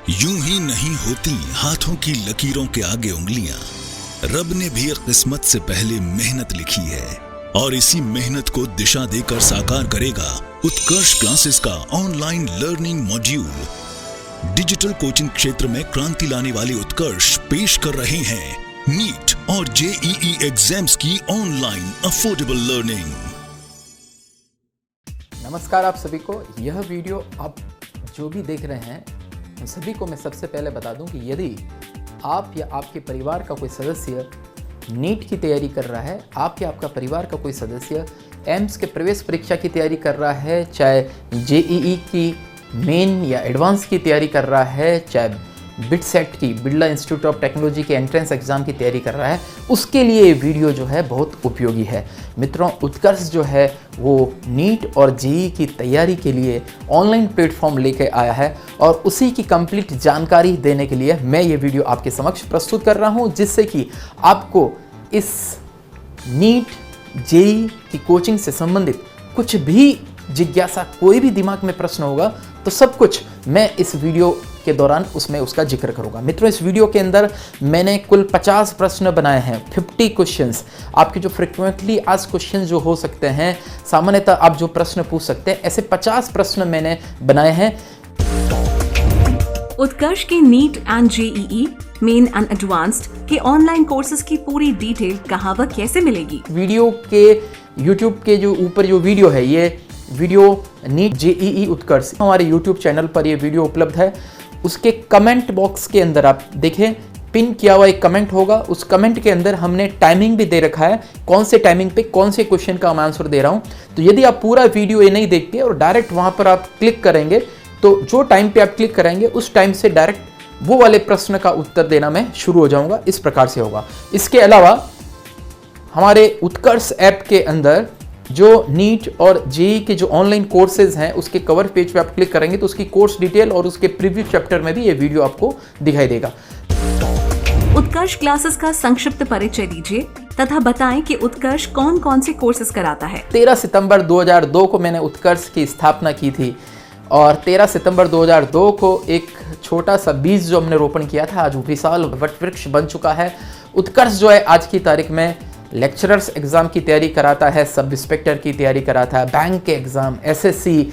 यूं ही नहीं होती हाथों की लकीरों के आगे उंगलियां। रब ने भी किस्मत से पहले मेहनत लिखी है और इसी मेहनत को दिशा देकर साकार करेगा उत्कर्ष क्लासेस का online learning module. Digital coaching क्षेत्र में क्रांति लाने वाले उत्कर्ष पेश कर रहे हैं नीट और जेईई एग्जाम्स की ऑनलाइन अफोर्डेबल लर्निंग। नमस्कार आप सभी को। यह वीडियो आप जो भी देख रहे हैं उन सभी को मैं सबसे पहले बता दूं कि यदि आप या आपके परिवार का कोई सदस्य नीट की तैयारी कर रहा है, आप या आपका परिवार का कोई सदस्य एम्स के प्रवेश परीक्षा की तैयारी कर रहा है, चाहे जेईई की मेन या एडवांस की तैयारी कर रहा है, चाहे बिटसेट की बिरला इंस्टीट्यूट ऑफ टेक्नोलॉजी के एंट्रेंस एग्जाम की तैयारी कर रहा है, उसके लिए ये वीडियो जो है बहुत उपयोगी है। मित्रों, उत्कर्ष जो है वो नीट और जेईई की तैयारी के लिए ऑनलाइन प्लेटफॉर्म लेके आया है और उसी की कंप्लीट जानकारी देने के लिए मैं ये वीडियो आपके समक्ष प्रस्तुत कर रहा हूँ, जिससे कि आपको इस नीट जेईई की कोचिंग से संबंधित कुछ भी जिज्ञासा, कोई भी दिमाग में प्रश्न होगा तो सब कुछ मैं इस वीडियो के दौरान उसमें उसका जिक्र करूंगा। मित्रों, इस वीडियो के अंदर मैंने कुल 50 प्रश्न बनाए हैं, 50 क्वेश्चंस। आपके जो फ्रिक्वेंटली आस्क्ड क्वेश्चन जो हो सकते हैं, सामान्यतः आप जो प्रश्न पूछ सकते हैं, ऐसे 50 प्रश्न मैंने बनाए हैं। उत्कर्ष के neat and JEE main and advanced के ऑनलाइन कोर्सेज की पूरी डिटेल कहाँ व कैसे मिलेगी। वीडियो के यूट्यूब के जो ऊपर जो वीडियो है, ये वीडियो नीट जेईई उत्कर्ष हमारे यूट्यूब चैनल पर ये वीडियो उपलब्ध है। उसके कमेंट बॉक्स के अंदर आप देखें, पिन किया हुआ एक कमेंट होगा। उस कमेंट के अंदर हमने टाइमिंग भी दे रखा है, कौन से टाइमिंग पे कौन से क्वेश्चन का मैं आंसर दे रहा हूं। तो यदि आप पूरा वीडियो ये नहीं देखते और डायरेक्ट वहां पर आप क्लिक करेंगे, तो जो टाइम पे आप क्लिक करेंगे उस टाइम से डायरेक्ट वो वाले प्रश्न का उत्तर देना मैं शुरू हो जाऊंगा। इस प्रकार से होगा। इसके अलावा हमारे उत्कर्ष ऐप के अंदर जो नीट और जेईई के जो ऑनलाइन कोर्सेज हैं, उसके कवर पेज पे आप क्लिक करेंगे तो उसकी कोर्स डिटेल और उसके प्रीव्यू चैप्टर में भी ये वीडियो आपको दिखाई देगा। उत्कर्ष क्लासेस का संक्षिप्त परिचय दीजिए तथा बताएं कि उत्कर्ष कौन कौन से कोर्सेज कराता है। 13 सितंबर 2002 को मैंने उत्कर्ष की स्थापना की थी और 13 सितंबर 2002 को एक छोटा सा बीज जो हमने रोपण किया था, आज वो विशाल वटवृक्ष बन चुका है। उत्कर्ष जो है आज की तारीख में लेक्चरर्स एग्जाम की तैयारी कराता है, सब इंस्पेक्टर की तैयारी कराता है, बैंक के एग्जाम, एसएससी,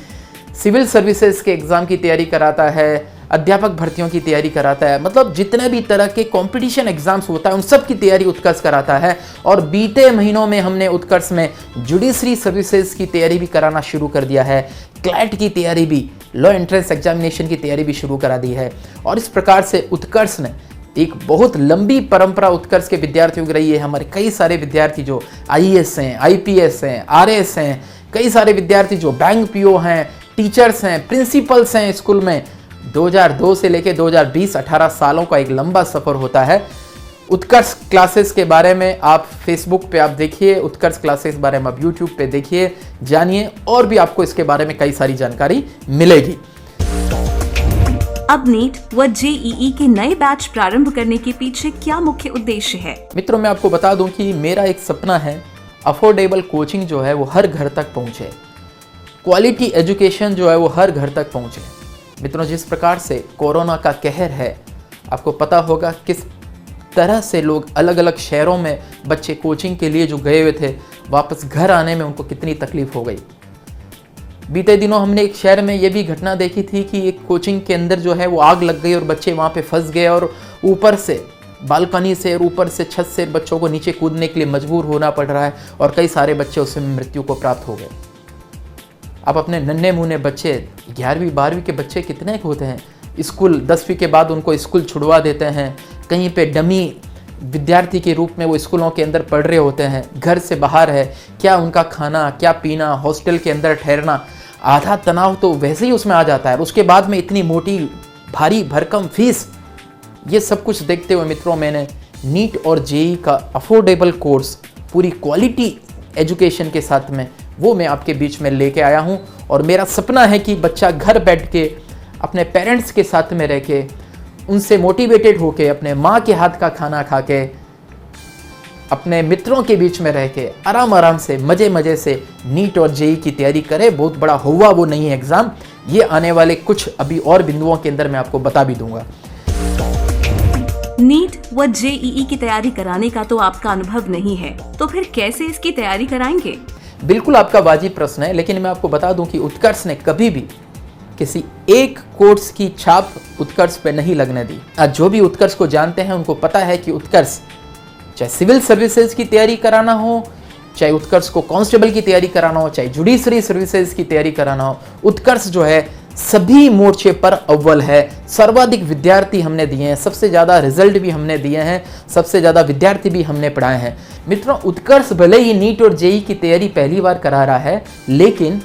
सिविल सर्विसेज के एग्जाम की तैयारी कराता है, अध्यापक भर्तियों की तैयारी कराता है। मतलब जितने भी तरह के कंपटीशन एग्जाम्स होता है उन सब की तैयारी उत्कर्ष कराता है। और बीते महीनों में हमने उत्कर्ष में जुडिशरी सर्विसेज की तैयारी भी कराना शुरू कर दिया है, क्लैट की तैयारी भी, लॉ एंट्रेंस एग्जामिनेशन की तैयारी भी शुरू करा दी है। और इस प्रकार से उत्कर्ष ने एक बहुत लंबी परंपरा उत्कर्ष के विद्यार्थियों की रही है। हमारे कई सारे विद्यार्थी जो आईएएस हैं, आईपीएस हैं, आरएएस हैं, कई सारे विद्यार्थी जो बैंक पीओ हैं, टीचर्स हैं, प्रिंसिपल्स हैं स्कूल में। 2002 से लेकर 2020 18 सालों का एक लंबा सफर होता है। उत्कर्ष क्लासेस के बारे में आप फेसबुक पे आप देखिए, उत्कर्ष क्लासेस के बारे में आप यूट्यूब पे देखिए, जानिए, और भी आपको इसके बारे में कई सारी जानकारी मिलेगी। अब नीट व जेईई के नए बैच प्रारंभ करने के पीछे क्या मुख्य उद्देश्य है। मित्रों, मैं आपको बता दूं कि मेरा एक सपना है, अफोर्डेबल कोचिंग जो है वो हर घर तक पहुंचे, क्वालिटी एजुकेशन जो है वो हर घर तक पहुंचे। मित्रों, जिस प्रकार से कोरोना का कहर है, आपको पता होगा किस तरह से लोग अलग अलग शहरों में बच्चे कोचिंग के लिए जो गए हुए थे, वापस घर आने में उनको कितनी तकलीफ हो गई। बीते दिनों हमने एक शहर में ये भी घटना देखी थी कि एक कोचिंग के अंदर जो है वो आग लग गई और बच्चे वहाँ पे फंस गए और ऊपर से बालकनी से और ऊपर से छत से बच्चों को नीचे कूदने के लिए मजबूर होना पड़ रहा है और कई सारे बच्चे उसमें मृत्यु को प्राप्त हो गए। आप अपने नन्हे मुन्ने बच्चे, 11वीं 12वीं के बच्चे कितने होते हैं, स्कूल 10वीं के बाद उनको स्कूल छुड़वा देते हैं, कहीं पे डमी विद्यार्थी के रूप में वो स्कूलों के अंदर पढ़ रहे होते हैं, घर से बाहर है, क्या उनका खाना, क्या पीना, हॉस्टल के अंदर ठहरना, आधा तनाव तो वैसे ही उसमें आ जाता है। उसके बाद में इतनी मोटी भारी भरकम फीस, ये सब कुछ देखते हुए मित्रों मैंने नीट और जेईई का अफोर्डेबल कोर्स पूरी क्वालिटी एजुकेशन के साथ में वो मैं आपके बीच में लेके आया हूँ। और मेरा सपना है कि बच्चा घर बैठ के अपने पेरेंट्स के साथ में रह के, उनसे मोटिवेटेड होके, अपने माँ के हाथ का खाना खा के, अपने मित्रों के बीच में रह के आराम आराम से मजे मजे से नीट और जेईई की तैयारी करे। बहुत बड़ा हुआ वो नहीं है एग्जाम, ये आने वाले कुछ अभी और बिंदुओं के अंदर मैं आपको बता भी दूंगा। नीट व जेईई की तैयारी कराने का तो आपका अनुभव नहीं है, तो फिर कैसे इसकी तैयारी कराएंगे? बिल्कुल आपका वाजिब प्रश्न है, लेकिन मैं आपको बता दूं कि उत्कर्ष ने कभी भी किसी एक कोर्स की छाप उत्कर्ष पे नहीं लगने दी। आज जो भी उत्कर्ष को जानते हैं उनको पता है कि उत्कर्ष चाहे सिविल सर्विसेज की तैयारी कराना हो, चाहे उत्कर्ष को कांस्टेबल की तैयारी कराना हो, चाहे जुडिशरी सर्विसेज की तैयारी कराना हो, उत्कर्ष जो है सभी मोर्चे पर अव्वल है। सर्वाधिक विद्यार्थी हमने दिए हैं, सबसे ज़्यादा रिजल्ट भी हमने दिए हैं, सबसे ज़्यादा विद्यार्थी भी हमने पढ़ाए हैं। मित्रों, उत्कर्ष भले ही नीट और जेई की तैयारी पहली बार करा रहा है, लेकिन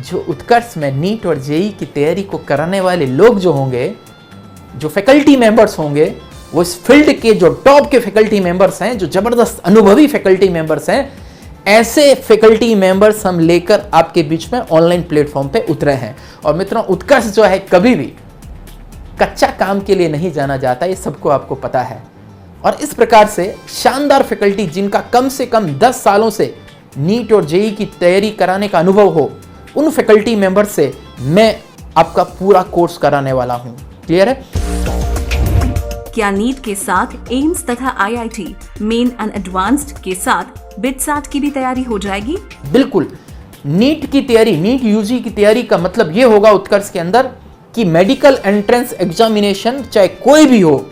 जो उत्कर्ष में नीट और जेई की तैयारी को कराने वाले लोग जो होंगे, जो फैकल्टी मेंबर्स होंगे, वो इस फील्ड के जो टॉप के फैकल्टी मेंबर्स हैं, जो जबरदस्त अनुभवी फैकल्टी मेंबर्स हैं, ऐसे फैकल्टी मेंबर्स हम लेकर आपके बीच में ऑनलाइन प्लेटफॉर्म पे उतरे हैं। और मित्रों, उत्कर्ष जो है कभी भी कच्चा काम के लिए नहीं जाना जाता, ये सबको आपको पता है। और इस प्रकार से शानदार फैकल्टी जिनका कम से कम 10 सालों से नीट और जेई की तैयारी कराने का अनुभव हो, उन फैकल्टी मेंबर से मैं आपका पूरा कोर्स कराने वाला हूं। क्लियर है? क्या नीट के साथ एम्स तथा आईआईटी मेन एंड एडवांस्ड के साथ बिटसैट की भी तैयारी हो जाएगी? बिल्कुल। नीट की तैयारी, नीट यूजी की तैयारी का मतलब यह होगा उत्कर्ष के अंदर कि मेडिकल एंट्रेंस एग्जामिनेशन चाहे कोई भी हो,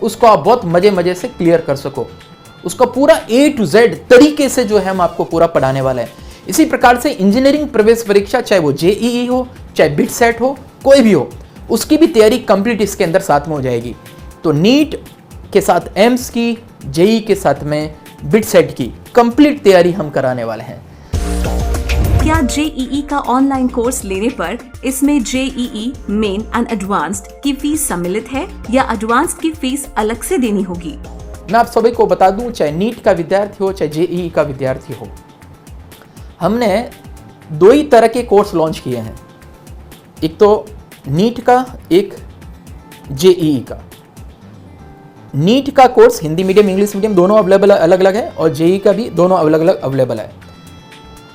उसको आप बहुत मजे से क्लियर कर सको। उसका पूरा A to Z तरीके से जो है हम आपको पूरा पढ़ाने वाले हैं। इसी प्रकार से इंजीनियरिंग प्रवेश परीक्षा, चाहे वो जेईई हो, चाहे बिटसेट हो, कोई भी हो, उसकी भी तैयारी कंप्लीट इसके अंदर साथ में हो जाएगी। तो नीट के साथ एम्स की, जेई के साथ में बिटसेट की कंप्लीट तैयारी हम कराने वाले हैं। क्या जेईई का ऑनलाइन कोर्स लेने पर इसमें जेईई मेन एंड एडवांस्ड की फीस सम्मिलित है या एडवांस्ड की फीस अलग से देनी होगी? मैं आप सभी को बता दूं, चाहे नीट का विद्यार्थी हो, चाहे जेईई का विद्यार्थी हो, हमने 2 ही तरह के कोर्स लॉन्च किए हैं। एक तो नीट का, एक जेईई का। नीट का course Hindi medium, English medium दोनों अवेलेबल अलग अलग है, और जेईई का भी दोनों अलग अलग अवेलेबल है।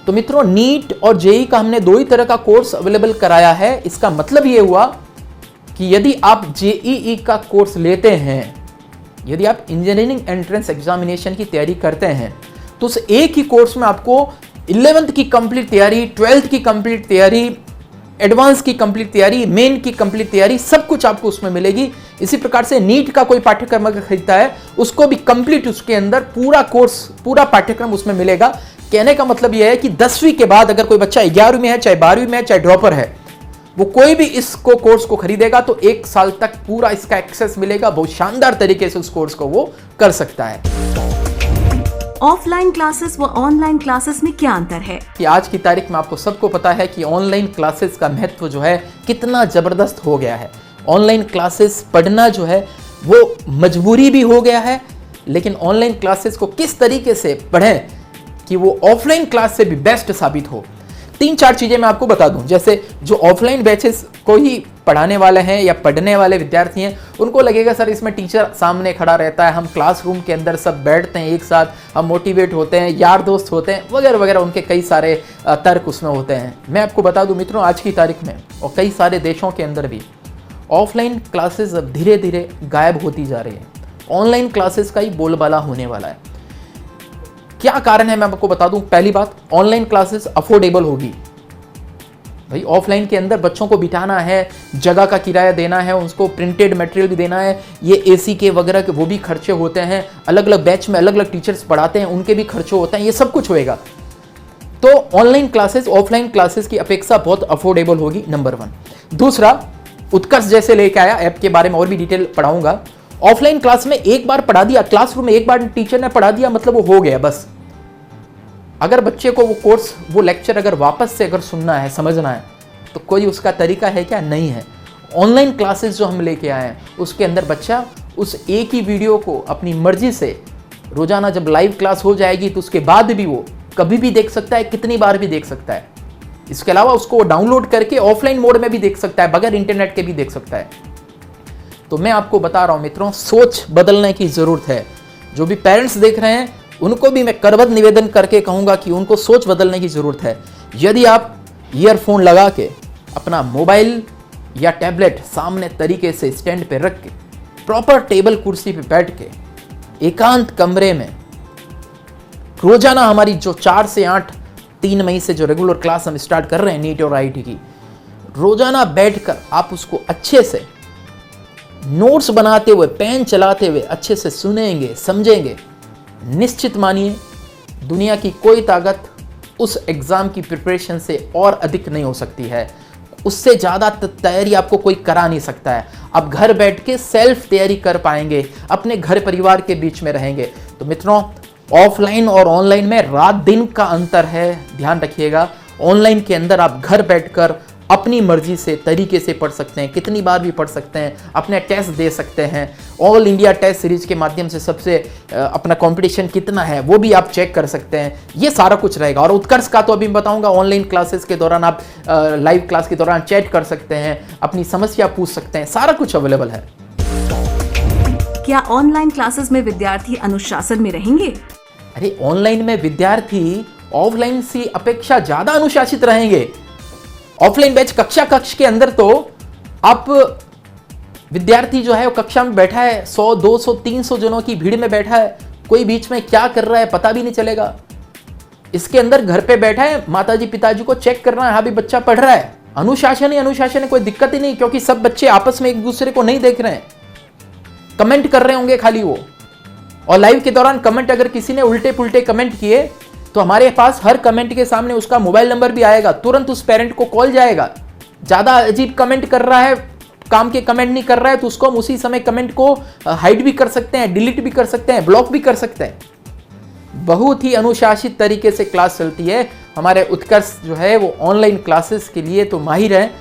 तो मित्रों, नीट और जेईई का हमने 2 ही तरह का कोर्स अवेलेबल कराया है। इसका मतलब ये हुआ कि यदि आप जेईई का कोर्स लेते हैं, यदि आप इंजीनियरिंग एंट्रेंस एग्जामिनेशन की तैयारी करते हैं, तो उस एक ही कोर्स में आपको 11th की कंप्लीट तैयारी, 12th की कंप्लीट तैयारी, एडवांस की कंप्लीट तैयारी, मेन की कंप्लीट तैयारी, सब कुछ आपको उसमें मिलेगी। इसी प्रकार से नीट का कोई पाठ्यक्रम अगर खरीदता है, उसको भी कंप्लीट उसके अंदर पूरा कोर्स, पूरा पाठ्यक्रम उसमें मिलेगा। कहने का मतलब यह है कि 10वीं के बाद अगर कोई बच्चा 11वीं में है, चाहे 12वीं में है, चाहे ड्रॉपर है, वो कोई भी इसको कोर्स को खरीदेगा तो 1 साल तक पूरा इसका एक्सेस मिलेगा। बहुत शानदार तरीके से उस कोर्स को वो कर सकता है। ऑफलाइन क्लासेस व ऑनलाइन क्लासेस में क्या अंतर है? कि आज की तारीख में आपको सबको पता है कि ऑनलाइन क्लासेस का महत्व जो है कितना जबरदस्त हो गया है। ऑनलाइन क्लासेस पढ़ना जो है वो मजबूरी भी हो गया है, लेकिन ऑनलाइन क्लासेस को किस तरीके से पढ़ें कि वो ऑफलाइन क्लास से भी बेस्ट साबित हो। 3-4 चीजें मैं आपको बता दूं। जैसे जो ऑफलाइन बैचेस को ही पढ़ाने वाले हैं या पढ़ने वाले विद्यार्थी हैं, उनको लगेगा सर इसमें टीचर सामने खड़ा रहता है, हम क्लासरूम के अंदर सब बैठते हैं एक साथ, हम मोटिवेट होते हैं, यार दोस्त होते हैं, वगैरह वगैरह, उनके कई सारे तर्क उसमें होते हैं। मैं आपको बता दूं मित्रों, आज की तारीख में और कई सारे देशों के अंदर भी ऑफलाइन क्लासेस अब धीरे धीरे गायब होती जा रही है। ऑनलाइन क्लासेस का ही बोलबाला होने वाला है। क्या कारण है मैं आपको बता दूं। पहली बात, ऑनलाइन क्लासेस अफोर्डेबल होगी। भाई ऑफलाइन के अंदर बच्चों को बिठाना है, जगह का किराया देना है, उसको प्रिंटेड मटेरियल भी देना है, ये एसी के वगैरह के वो भी खर्चे होते हैं, अलग अलग बैच में अलग अलग टीचर्स पढ़ाते हैं, उनके भी खर्चे होते हैं, ये सब कुछ होएगा। तो ऑनलाइन क्लासेस ऑफलाइन क्लासेस की अपेक्षा बहुत अफोर्डेबल होगी, नंबर 1। दूसरा, उत्कर्ष जैसे लेके आया ऐप के बारे में और भी डिटेल पढ़ाऊंगा। ऑफलाइन क्लास में एक बार पढ़ा दिया, क्लासरूम में एक बार टीचर ने पढ़ा दिया, मतलब वो हो गया बस। अगर बच्चे को वो कोर्स, वो लेक्चर अगर वापस से अगर सुनना है, समझना है, तो कोई उसका तरीका है क्या? नहीं है। ऑनलाइन क्लासेस जो हम लेके आए हैं, उसके अंदर बच्चा उस एक ही वीडियो को अपनी मर्जी से रोजाना जब लाइव क्लास हो जाएगी तो उसके बाद भी वो कभी भी देख सकता है, कितनी बार भी देख सकता है। इसके अलावा उसको डाउनलोड करके ऑफलाइन मोड में भी देख सकता है, बगैर इंटरनेट के भी देख सकता है। तो मैं आपको बता रहा हूं मित्रों, सोच बदलने की जरूरत है। जो भी पेरेंट्स देख रहे हैं उनको भी मैं करबद्ध निवेदन करके कहूंगा कि उनको सोच बदलने की जरूरत है। यदि आप ईयरफोन लगा के अपना मोबाइल या टैबलेट सामने तरीके से स्टैंड पे रख के, प्रॉपर टेबल कुर्सी पे बैठ के, एकांत कमरे में रोजाना हमारी जो 4 से 8 3 मई से जो रेगुलर क्लास हम स्टार्ट कर रहे हैं नीट और आईटी की, रोजाना बैठकर आप उसको अच्छे से नोट्स बनाते हुए, पेन चलाते हुए अच्छे से सुनेंगे, समझेंगे, निश्चित मानिए दुनिया की कोई ताकत उस एग्जाम की प्रिपरेशन से और अधिक नहीं हो सकती है। उससे ज़्यादा तैयारी आपको कोई करा नहीं सकता है। आप घर बैठ के सेल्फ तैयारी कर पाएंगे, अपने घर परिवार के बीच में रहेंगे। तो मित्रों, ऑफलाइन और ऑनलाइन में रात दिन का अंतर है, ध्यान रखिएगा। ऑनलाइन के अंदर आप घर बैठकर अपनी मर्जी से तरीके से पढ़ सकते हैं, कितनी बार भी पढ़ सकते हैं, अपने टेस्ट दे सकते हैं। ऑल इंडिया टेस्ट सीरीज के माध्यम से सबसे अपना कंपटीशन कितना है वो भी आप चेक कर सकते हैं। ये सारा कुछ रहेगा। और उत्कर्ष का तो अभी मैं बताऊंगा, ऑनलाइन क्लासेस के दौरान आप लाइव क्लास के दौरान चैट कर सकते हैं, अपनी समस्या पूछ सकते हैं, सारा कुछ अवेलेबल है। क्या ऑनलाइन क्लासेस में विद्यार्थी अनुशासन में रहेंगे? अरे ऑनलाइन में विद्यार्थी ऑफलाइन से अपेक्षा ज्यादा अनुशासित रहेंगे। ऑफलाइन बैच कक्ष के अंदर तो आप विद्यार्थी जो है वो कक्षा में बैठा है, 100 200 300 जनों की भीड़ में बैठा है, कोई बीच में क्या कर रहा है पता भी नहीं चलेगा। इसके अंदर घर पे बैठा है, माताजी पिताजी को चेक करना है, हाँ भी बच्चा पढ़ रहा है। अनुशासन है, कोई दिक्कत ही नहीं, क्योंकि सब बच्चे आपस में एक दूसरे को नहीं देख रहे हैं, कमेंट कर रहे होंगे खाली वो। और लाइव के दौरान कमेंट अगर किसी ने उल्टे पुल्टे कमेंट किए तो हमारे पास हर कमेंट के सामने उसका मोबाइल नंबर भी आएगा, तुरंत उस पेरेंट को कॉल जाएगा। ज्यादा अजीब कमेंट कर रहा है, काम के कमेंट नहीं कर रहा है, तो उसको हम उसी समय कमेंट को हाइड भी कर सकते हैं, डिलीट भी कर सकते हैं, ब्लॉक भी कर सकते हैं। बहुत ही अनुशासित तरीके से क्लास चलती है। हमारे उत्कर्ष जो है वो ऑनलाइन क्लासेस के लिए तो माहिर है।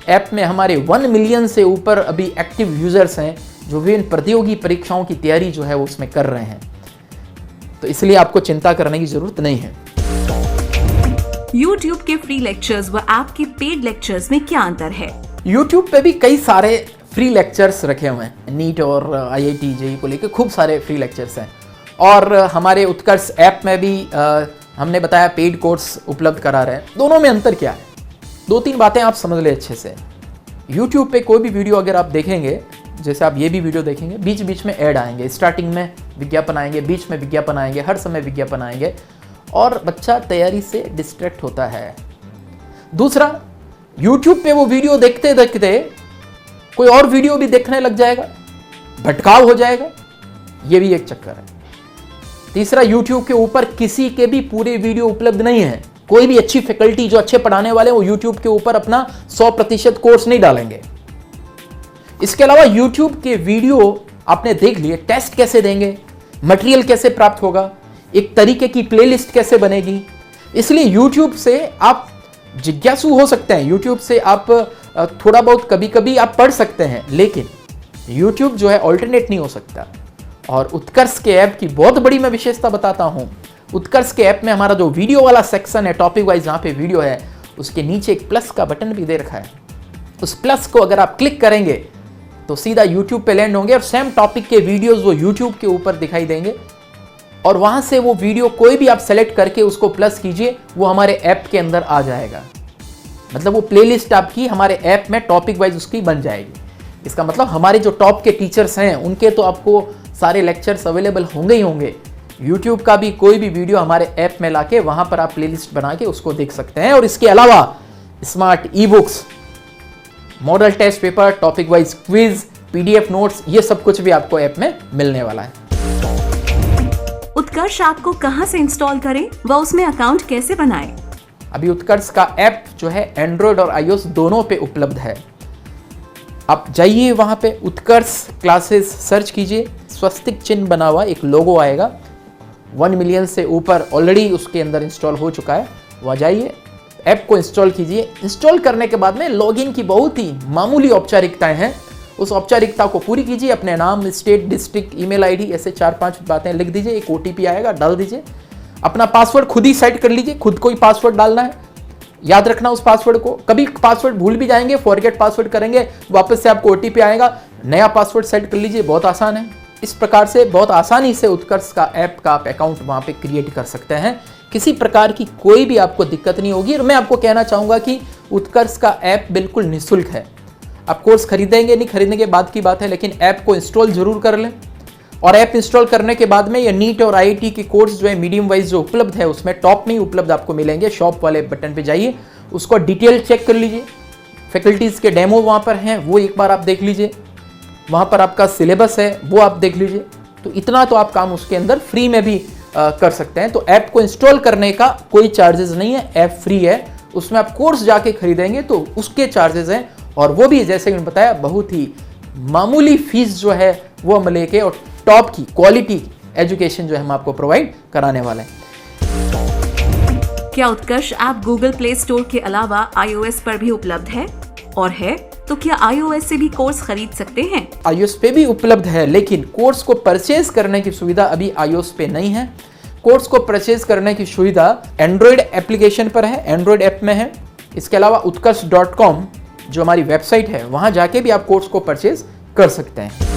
ऐप में हमारे 1 मिलियन से ऊपर अभी एक्टिव यूजर्स हैं जो विभिन्न प्रतियोगी परीक्षाओं की तैयारी जो है वो उसमें कर रहे हैं। तो इसलिए आपको चिंता करने की जरूरत नहीं है। YouTube के फ्री लेक्चर्स व ऐप के पेड लेक्चर्स में क्या अंतर है? YouTube पे भी कई सारे फ्री लेक्चर्स रखे हुए हैं। नीट और IIT JEE को लेकर खूब सारे फ्री लेक्चर्स हैं। और हमारे उत्कर्ष ऐप में भी हमने बताया पेड कोर्स उपलब्ध करा रहे हैं। दोनों में अंतर क्या है? 2-3 बातें आप समझ ले अच्छे से। YouTube पे कोई भी वीडियो अगर आप देखेंगे, जैसे आप ये भी वीडियो देखेंगे, बीच बीच में ऐड आएंगे, स्टार्टिंग में विज्ञापन आएंगे, बीच में विज्ञापन आएंगे, हर समय विज्ञापन आएंगे और बच्चा तैयारी से डिस्ट्रैक्ट होता है। दूसरा, YouTube पे वो वीडियो देखते देखते कोई और वीडियो भी देखने लग जाएगा, भटकाव हो जाएगा, ये भी एक चक्कर है। तीसरा, YouTube के ऊपर किसी के भी पूरे वीडियो उपलब्ध नहीं है। कोई भी अच्छी फैकल्टी जो अच्छे पढ़ाने वाले वो YouTube के ऊपर अपना 100% कोर्स नहीं डालेंगे। इसके अलावा YouTube के वीडियो आपने देख लिए, टेस्ट कैसे देंगे, मटेरियल कैसे प्राप्त होगा, एक तरीके की प्लेलिस्ट कैसे बनेगी। इसलिए YouTube से आप जिज्ञासु हो सकते हैं, YouTube से आप थोड़ा बहुत कभी कभी आप पढ़ सकते हैं, लेकिन YouTube जो है ऑल्टरनेट नहीं हो सकता। और उत्कर्ष के ऐप की बहुत बड़ी मैं विशेषता बताता हूं। उत्कर्ष के ऐप में हमारा जो वीडियो वाला सेक्शन है, टॉपिक वाइज जहां पे वीडियो है, उसके नीचे एक प्लस का बटन भी दे रखा है। उस प्लस को अगर आप क्लिक करेंगे तो सीधा YouTube पे लैंड होंगे और सेम टॉपिक के वीडियोस वो YouTube के ऊपर दिखाई देंगे। और वहां से वो वीडियो कोई भी आप सेलेक्ट करके उसको प्लस कीजिए, वो हमारे ऐप के अंदर आ जाएगा। मतलब वो प्लेलिस्ट आपकी हमारे ऐप में टॉपिक वाइज उसकी बन जाएगी। इसका मतलब हमारे जो टॉप के टीचर्स हैं उनके तो आपको सारे लेक्चर्स अवेलेबल होंगे ही होंगे। YouTube का भी कोई भी वीडियो हमारे ऐप में लाके वहां पर आप प्लेलिस्ट बना के उसको देख सकते हैं। और इसके अलावा smart e books, model test paper, topic wise quiz, PDF notes, ये सब कुछ भी आपको ऐप में मिलने वाला है। उत्कर्ष ऐप को कहां से इंस्टॉल करें व उसमें अकाउंट कैसे बनाएं? अभी उत्कर्ष का ऐप जो है एंड्रॉयड और iOS दोनों पे उपलब्ध है। आप जाइए वहां पे उत्कर्ष क्लासेस सर्च कीजिए, स्वस्तिक चिन्ह बना हुआ एक लोगो आएगा। 1 मिलियन से ऊपर ऑलरेडी उसके अंदर इंस्टॉल हो चुका है। वहाँ जाइए, ऐप को इंस्टॉल कीजिए। इंस्टॉल करने के बाद में लॉगिन की बहुत ही मामूली औपचारिकताएं हैं, उस औपचारिकता को पूरी कीजिए। अपने नाम, स्टेट, डिस्ट्रिक्ट, ईमेल आईडी, ऐसे 4-5 बातें लिख दीजिए। एक OTP आएगा, डाल दीजिए। अपना पासवर्ड खुद ही सेट कर लीजिए, खुद को ही पासवर्ड डालना है, याद रखना उस पासवर्ड को। कभी पासवर्ड भूल भी जाएंगे, फॉरगेट पासवर्ड करेंगे, वापस से आपको OTP आएगा, नया पासवर्ड सेट कर लीजिए। बहुत आसान है। इस प्रकार से बहुत आसानी से उत्कर्ष का ऐप का आप अकाउंट वहाँ पे क्रिएट कर सकते हैं। किसी प्रकार की कोई भी आपको दिक्कत नहीं होगी। और मैं आपको कहना चाहूँगा कि उत्कर्ष का ऐप बिल्कुल निःशुल्क है। आप कोर्स खरीदेंगे नहीं खरीदने बाद की बात है, लेकिन ऐप को इंस्टॉल जरूर कर लें। और ऐप इंस्टॉल करने के बाद में ये नीट और IIT के कोर्स जो है मीडियम वाइज जो उपलब्ध है, उसमें टॉप में ही उपलब्ध आपको मिलेंगे। शॉप वाले बटन पे जाइए, उसको डिटेल चेक कर लीजिए। फैकल्टीज़ के डेमो वहाँ पर हैं, वो एक बार आप देख लीजिए। वहाँ पर आपका सिलेबस है, वो आप देख लीजिए। तो इतना तो आप काम उसके अंदर फ्री में भी कर सकते हैं। तो ऐप को इंस्टॉल करने का कोई चार्जेस नहीं है, ऐप फ्री है। उसमें आप कोर्स जाके खरीदेंगे तो उसके चार्जेस हैं, और वो भी जैसे मैंने बताया बहुत ही मामूली फीस जो है वो हम लेके और टॉप की क्वालिटी एजुकेशन जो है हम आपको प्रोवाइड कराने वाले हैं। क्या उत्कर्ष ऐप गूगल प्ले स्टोर के अलावा iOS पर भी उपलब्ध है? और है तो क्या iOS से भी कोर्स खरीद सकते हैं? iOS पे भी उपलब्ध है, लेकिन कोर्स को परचेज करने की सुविधा अभी iOS पे नहीं है। कोर्स को परचेज करने की सुविधा एंड्रॉयड एप्लीकेशन पर है, एंड्रॉयड ऐप में है। इसके अलावा utkarsh.com जो हमारी वेबसाइट है, वहां जाके भी आप कोर्स को परचेज कर सकते हैं।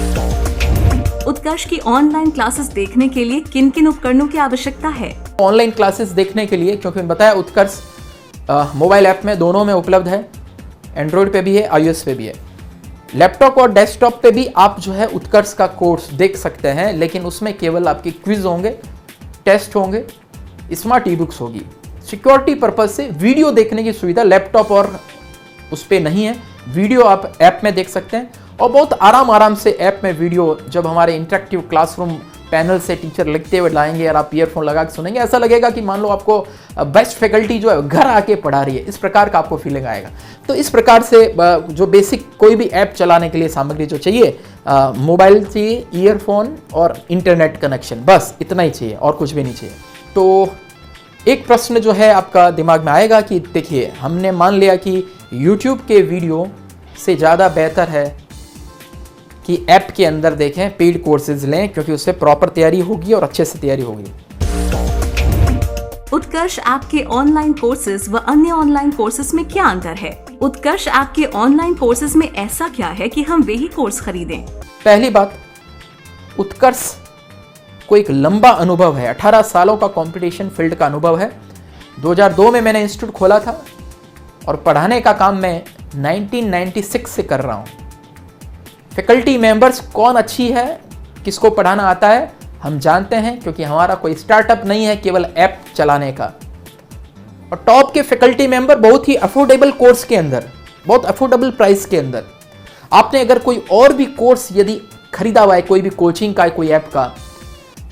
उत्कर्ष की ऑनलाइन क्लासेस देखने के लिए किन किन उपकरणों की आवश्यकता है? ऑनलाइन क्लासेस देखने के लिए, क्योंकि मैंने बताया उत्कर्ष मोबाइल ऐप में दोनों में उपलब्ध है, एंड्रॉयड पे भी है, iOS पे भी है। लैपटॉप और डेस्कटॉप पे भी आप जो है उत्कर्ष का कोर्स देख सकते हैं, लेकिन उसमें केवल आपके क्विज होंगे, टेस्ट होंगे, स्मार्ट ई बुक्स होगी। सिक्योरिटी पर्पज से वीडियो देखने की सुविधा लैपटॉप और उस पर नहीं है। वीडियो आप ऐप में देख सकते हैं, और बहुत आराम से ऐप में वीडियो, जब हमारे इंटरेक्टिव क्लासरूम पैनल से टीचर लिखते हुए लाएंगे और आप ईयरफोन लगा के सुनेंगे, ऐसा लगेगा कि मान लो आपको बेस्ट फैकल्टी जो है घर आके पढ़ा रही है, इस प्रकार का आपको फीलिंग आएगा। तो इस प्रकार से जो बेसिक कोई भी ऐप चलाने के लिए सामग्री जो चाहिए, मोबाइल चाहिए, ईयरफोन और इंटरनेट कनेक्शन, बस इतना ही चाहिए और कुछ भी नहीं चाहिए। तो एक प्रश्न जो है आपका दिमाग में आएगा कि देखिए, हमने मान लिया कि YouTube के वीडियो से ज़्यादा बेहतर है कि ऐप के अंदर देखें, पेड कोर्सेज लें, क्योंकि उससे प्रॉपर तैयारी होगी और अच्छे से तैयारी होगी। उत्कर्ष ऐप के ऑनलाइन कोर्सेज व अन्य ऑनलाइन कोर्सेज में क्या अंतर है? उत्कर्ष ऐप के ऑनलाइन कोर्सेज में ऐसा क्या है कि हम वही कोर्स खरीदें? पहली बात, उत्कर्ष को एक लंबा अनुभव है, 18 सालों का कंपटीशन फील्ड का अनुभव है। 2002 में मैंने इंस्टीट्यूट खोला था और पढ़ाने का काम मैं 1996 से कर रहा हूँ। फैकल्टी मेंबर्स कौन अच्छी है, किसको पढ़ाना आता है, हम जानते हैं, क्योंकि हमारा कोई स्टार्टअप नहीं है केवल ऐप चलाने का। और टॉप के फैकल्टी मेंबर बहुत ही अफोर्डेबल कोर्स के अंदर, बहुत अफोर्डेबल प्राइस के अंदर। आपने अगर कोई और भी कोर्स यदि खरीदा हुआ है, कोई भी कोचिंग का, कोई ऐप का,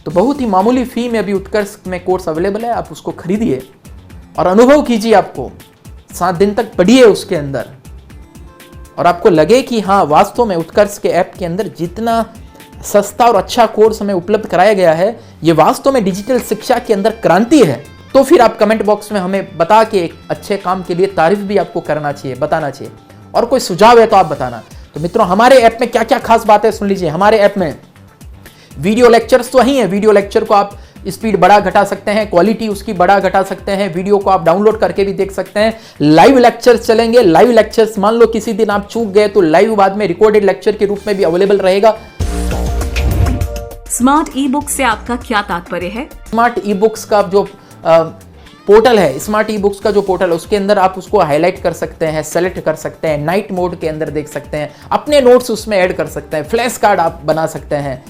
तो बहुत ही मामूली फी में अभी उत्कर्ष में कोर्स अवेलेबल है। आप उसको खरीदिए और अनुभव कीजिए, आपको 7 दिन तक पढ़िए उसके अंदर, और आपको लगे कि हाँ, वास्तव में उत्कर्ष के ऐप के अंदर जितना सस्ता और अच्छा कोर्स हमें उपलब्ध कराया गया है, ये वास्तव में डिजिटल शिक्षा के अंदर क्रांति है। तो फिर आप कमेंट बॉक्स में हमें बता के एक अच्छे काम के लिए तारीफ भी आपको करना चाहिए, बताना चाहिए, और कोई सुझाव है तो आप बताना। तो मित्रों, हमारे ऐप में क्या क्या खास बात है सुन लीजिए। हमारे ऐप में वीडियो लेक्चर्स तो ही है, वीडियो लेक्चर को आप स्पीड बढ़ा घटा सकते हैं, क्वालिटी उसकी बढ़ा घटा सकते हैं, वीडियो को आप डाउनलोड करके भी देख सकते हैं। लाइव लेक्चर्स चलेंगे, लाइव लेक्चर्स मान लो किसी दिन आप चूक गए तो लाइव बाद में रिकॉर्डेड लेक्चर के रूप में भी अवेलेबल रहेगा। स्मार्ट ई बुक से आपका क्या तात्पर्य है? स्मार्ट ई बुक्स का जो पोर्टल है, स्मार्ट ई बुक्स का जो पोर्टल है, उसके अंदर आप उसको हाईलाइट कर सकते हैं, सेलेक्ट कर सकते हैं, नाइट मोड के अंदर देख सकते हैं, अपने नोट्स उसमें ऐड कर सकते हैं, फ्लैश कार्ड आप बना सकते हैं।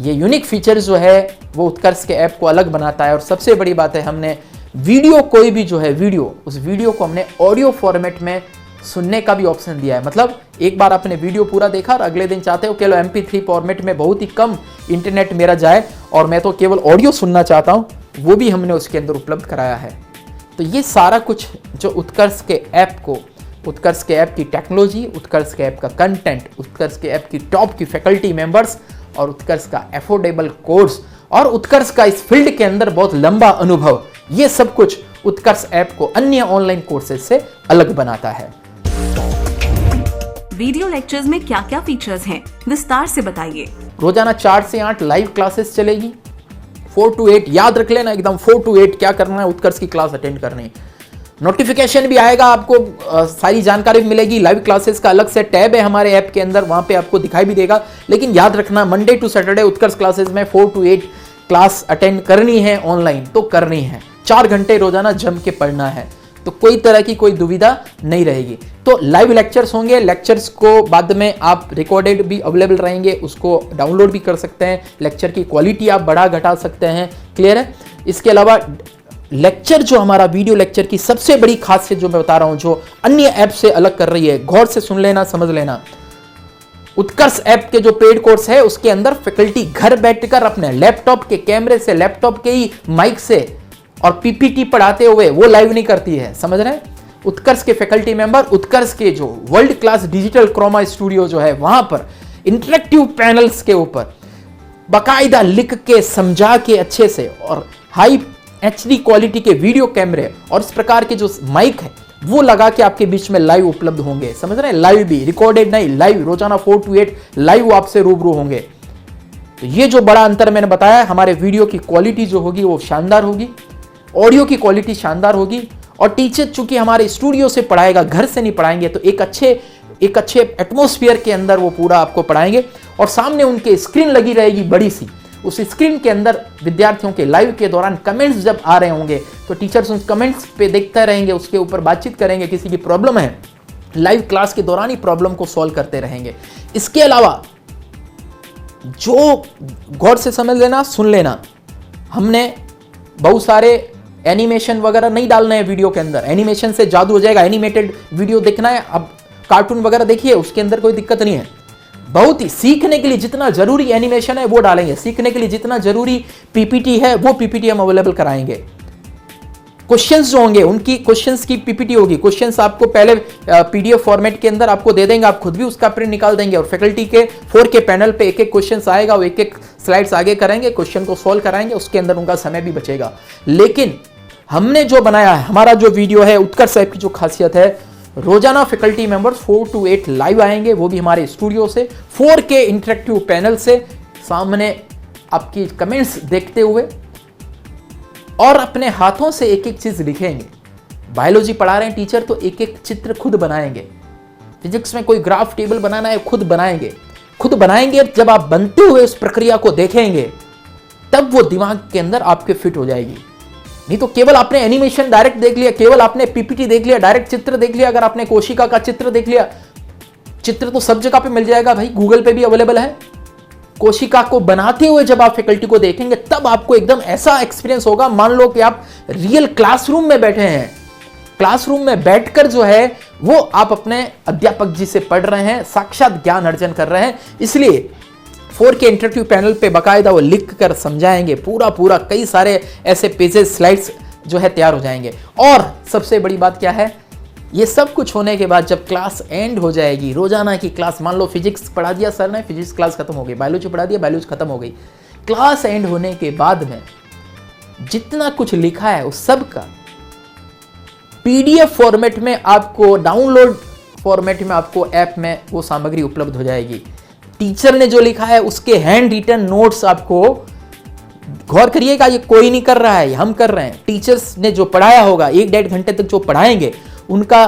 ये यूनिक फीचर जो है वो उत्कर्ष के ऐप को अलग बनाता है। और सबसे बड़ी बात है, हमने वीडियो, कोई भी जो है वीडियो, उस वीडियो को हमने ऑडियो फॉर्मेट में सुनने का भी ऑप्शन दिया है। मतलब एक बार आपने वीडियो पूरा देखा और अगले दिन चाहते हो केवल MP3 फॉर्मेट में, बहुत ही कम इंटरनेट मेरा जाए और मैं तो केवल ऑडियो सुनना चाहता हूँ, वो भी हमने उसके अंदर उपलब्ध कराया है। तो ये सारा कुछ जो उत्कर्ष के ऐप को, उत्कर्ष के ऐप की टेक्नोलॉजी, उत्कर्ष के ऐप का कंटेंट, उत्कर्ष के ऐप की टॉप की फैकल्टी मेंबर्स और उत्कर्ष का एफोर्डेबल कोर्स और उत्कर्ष का इस फील्ड के अंदर बहुत लंबा अनुभव, ये सब कुछ उत्कर्ष ऐप को अन्य ऑनलाइन कोर्सेज से अलग बनाता है। वीडियो लेक्चर्स में क्या क्या फीचर्स हैं, विस्तार से बताइए। रोजाना 4 से 8 लाइव क्लासेस चलेगी, 4 to 8, याद रख लेना एकदम, 4 to 8 क्या करना है, उत्कर्ष की क्लास अटेंड करनी है। नोटिफिकेशन भी आएगा, आपको सारी जानकारी मिलेगी। लाइव क्लासेस का अलग से टैब है हमारे ऐप के अंदर, वहां पे आपको दिखाई भी देगा। लेकिन याद रखना, Monday to Saturday Utkarsh classes में 4 to 8 क्लास अटेंड करनी है ऑनलाइन तो करनी है, 4 घंटे रोजाना जम के पढ़ना है, तो कोई तरह की कोई दुविधा नहीं रहेगी। तो लाइव लेक्चर्स होंगे, लेक्चर्स को बाद में आप रिकॉर्डेड भी अवेलेबल रहेंगे, उसको डाउनलोड भी कर सकते हैं, लेक्चर की क्वालिटी आप बढ़ा घटा सकते हैं। क्लियर है? इसके अलावा लेक्चर जो हमारा वीडियो लेक्चर की सबसे बड़ी खासियत जो मैं बता रहा हूं, जो अन्य ऐप से अलग कर रही है, गौर से सुन लेना, समझ लेना। उत्कर्ष ऐप के जो पेड कोर्स है उसके अंदर फैकल्टी घर बैठकर अपने लैपटॉप के कैमरे से, लैपटॉप के ही माइक से और पीपीटी पढ़ाते हुए वो लाइव नहीं करती है, समझ रहे हैं? उत्कर्ष के फैकल्टी मेंबर उत्कर्ष के जो world class digital chroma studio जो है वहां पर इंटरेक्टिव पैनल्स के ऊपर बाकायदा लिख के समझा के अच्छे से और हाई एचडी क्वालिटी के वीडियो कैमरे और इस प्रकार के जो माइक है वो लगा के आपके बीच में लाइव उपलब्ध होंगे, समझ रहे हैं? लाइव भी, रिकॉर्डेड नहीं, लाइव, रोजाना 4 to 8 लाइव आपसे रूबरू होंगे। तो ये जो बड़ा अंतर मैंने बताया, हमारे वीडियो की क्वालिटी जो होगी वो शानदार होगी, ऑडियो की क्वालिटी शानदार होगी, और टीचर चूंकि हमारे स्टूडियो से पढ़ाएगा, घर से नहीं पढ़ाएंगे, तो एक अच्छे एटमॉस्फेयर के अंदर वो पूरा आपको पढ़ाएंगे और सामने उनके स्क्रीन लगी रहेगी बड़ी सी, उस स्क्रीन के अंदर विद्यार्थियों के लाइव के दौरान कमेंट्स जब आ रहे होंगे तो टीचर्स उन कमेंट्स पे देखते रहेंगे, उसके ऊपर बातचीत करेंगे, किसी की प्रॉब्लम है लाइव क्लास के दौरान ही प्रॉब्लम को सॉल्व करते रहेंगे। इसके अलावा जो गौर से समझ लेना, सुन लेना, हमने बहुत सारे एनिमेशन वगैरह नहीं डालने हैं वीडियो के अंदर, एनिमेशन से जादू हो जाएगा। एनिमेटेड वीडियो देखना है, अब कार्टून वगैरह देखिए, उसके अंदर कोई दिक्कत नहीं है। बहुत ही सीखने के लिए जितना जरूरी एनिमेशन है वो डालेंगे, सीखने के लिए जितना जरूरी पीपीटी है वो पीपीटी हम अवेलेबल कराएंगे। क्वेश्चंस जो होंगे उनकी क्वेश्चंस की पीपीटी होगी, क्वेश्चंस आपको पहले पीडीएफ फॉर्मेट के अंदर आपको दे देंगे, आप खुद भी उसका प्रिंट निकाल देंगे और फैकल्टी के 4K पैनल पे एक एक क्वेश्चंस आएगा, वो एक एक स्लाइड्स आगे कराएंगे, क्वेश्चन को सॉल्व कराएंगे, उसके अंदर उनका समय भी बचेगा। लेकिन हमने जो बनाया है, हमारा जो वीडियो है, उत्कर्ष ऐप की जो खासियत है, रोजाना फैकल्टी मेंबर्स 4 to 8 लाइव आएंगे, वो भी हमारे स्टूडियो से 4K इंटरेक्टिव पैनल से, सामने आपकी कमेंट्स देखते हुए और अपने हाथों से एक एक चीज लिखेंगे। बायोलॉजी पढ़ा रहे हैं टीचर तो एक एक चित्र खुद बनाएंगे, फिजिक्स में कोई ग्राफ टेबल बनाना है खुद बनाएंगे। जब आप बनते हुए उस प्रक्रिया को देखेंगे तब वो दिमाग के अंदर आपके फिट हो जाएगी। नहीं तो केवल आपने एनिमेशन डायरेक्ट देख लिया, केवल आपने पीपीटी देख लिया, डायरेक्ट चित्र देख लिया, अगर आपने कोशिका का चित्र देख लिया, चित्र तो सब जगह पे मिल जाएगा भाई, गूगल पे भी अवेलेबल है। कोशिका को बनाते हुए जब आप फैकल्टी को देखेंगे तब आपको एकदम ऐसा एक्सपीरियंस होगा, मान लो कि आप रियल क्लासरूम में बैठे हैं, क्लासरूम में बैठकर जो है वो आप अपने अध्यापक जी से पढ़ रहे हैं, साक्षात ज्ञान अर्जन कर रहे हैं। इसलिए 4K इंटरेक्टिव पैनल पे बाकायदा वो लिख कर समझाएंगे, पूरा कई सारे ऐसे पेजेस, स्लाइड्स जो है तैयार हो जाएंगे। और सबसे बड़ी बात क्या है, ये सब कुछ होने के बाद जब क्लास एंड हो जाएगी, रोजाना की क्लास, मान लो फिजिक्स पढ़ा दिया सर ने, फिजिक्स क्लास खत्म हो गई, बायोलॉजी पढ़ा दिया, बायोलॉजी खत्म हो गई, क्लास एंड होने के बाद में जितना कुछ लिखा है उस सब का पीडीएफ फॉर्मेट में आपको, डाउनलोड फॉर्मेट में आपको ऐप में वो सामग्री उपलब्ध हो जाएगी। टीचर ने जो लिखा है उसके हैंड रिटन नोट्स आपको, गौर करिएगा, ये कोई नहीं कर रहा है, हम कर रहे हैं। टीचर्स ने जो पढ़ाया होगा 1-1.5 घंटे तक जो पढ़ाएंगे, उनका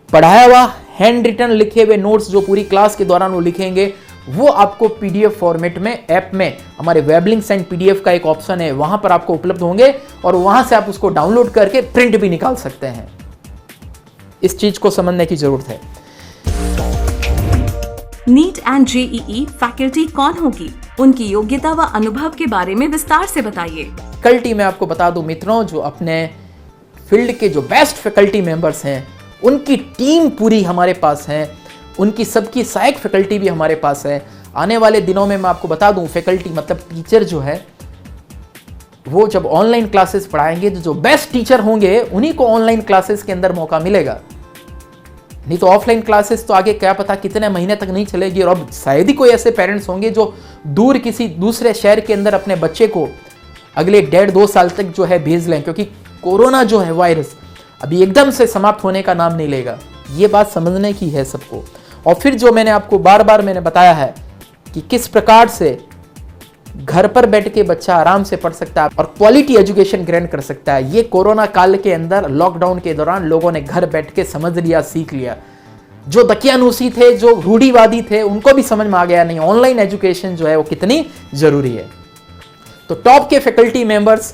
पढ़ाया हुआ हैंड रिटन लिखे हुए नोट्स जो पूरी क्लास के दौरान वो लिखेंगे, वो आपको पीडीएफ फॉर्मेट में ऐप में, हमारे वेब लिंक्स एंड पीडीएफ का एक ऑप्शन है, वहां पर आपको उपलब्ध होंगे और वहां से आप उसको डाउनलोड करके प्रिंट भी निकाल सकते हैं। इस चीज को समझने की जरूरत है। नीट एंड जेईई फैकल्टी कौन होगी, उनकी योग्यता व अनुभव के बारे में विस्तार से बताइए। फैकल्टी में आपको बता दूं मित्रों, जो अपने फील्ड के जो बेस्ट फैकल्टी मेंबर्स हैं उनकी टीम पूरी हमारे पास है, उनकी सबकी सहायक फैकल्टी भी हमारे पास है। आने वाले दिनों में मैं आपको बता दूं, फैकल्टी मतलब टीचर जो है वो जब ऑनलाइन क्लासेस पढ़ाएंगे तो जो बेस्ट टीचर होंगे उन्हीं को ऑनलाइन क्लासेस के अंदर मौका मिलेगा, नहीं तो ऑफलाइन क्लासेस तो आगे क्या पता कितने महीने तक नहीं चलेगी। और अब शायद ही कोई ऐसे पेरेंट्स होंगे जो दूर किसी दूसरे शहर के अंदर अपने बच्चे को अगले 1.5-2 साल तक जो है भेज लें, क्योंकि कोरोना जो है वायरस अभी एकदम से समाप्त होने का नाम नहीं लेगा। ये बात समझने की है सबको। और फिर जो मैंने आपको बार बार मैंने बताया है कि किस प्रकार से घर पर बैठ के बच्चा आराम से पढ़ सकता है और क्वालिटी एजुकेशन ग्रहण कर सकता है। ये कोरोना काल के अंदर, लॉकडाउन के दौरान लोगों ने घर बैठ के समझ लिया, सीख लिया। जो दकियानूसी थे, जो रूढ़िवादी थे, उनको भी समझ में आ गया नहीं ऑनलाइन एजुकेशन जो है वो कितनी जरूरी है। तो टॉप के फैकल्टी मेंबर्स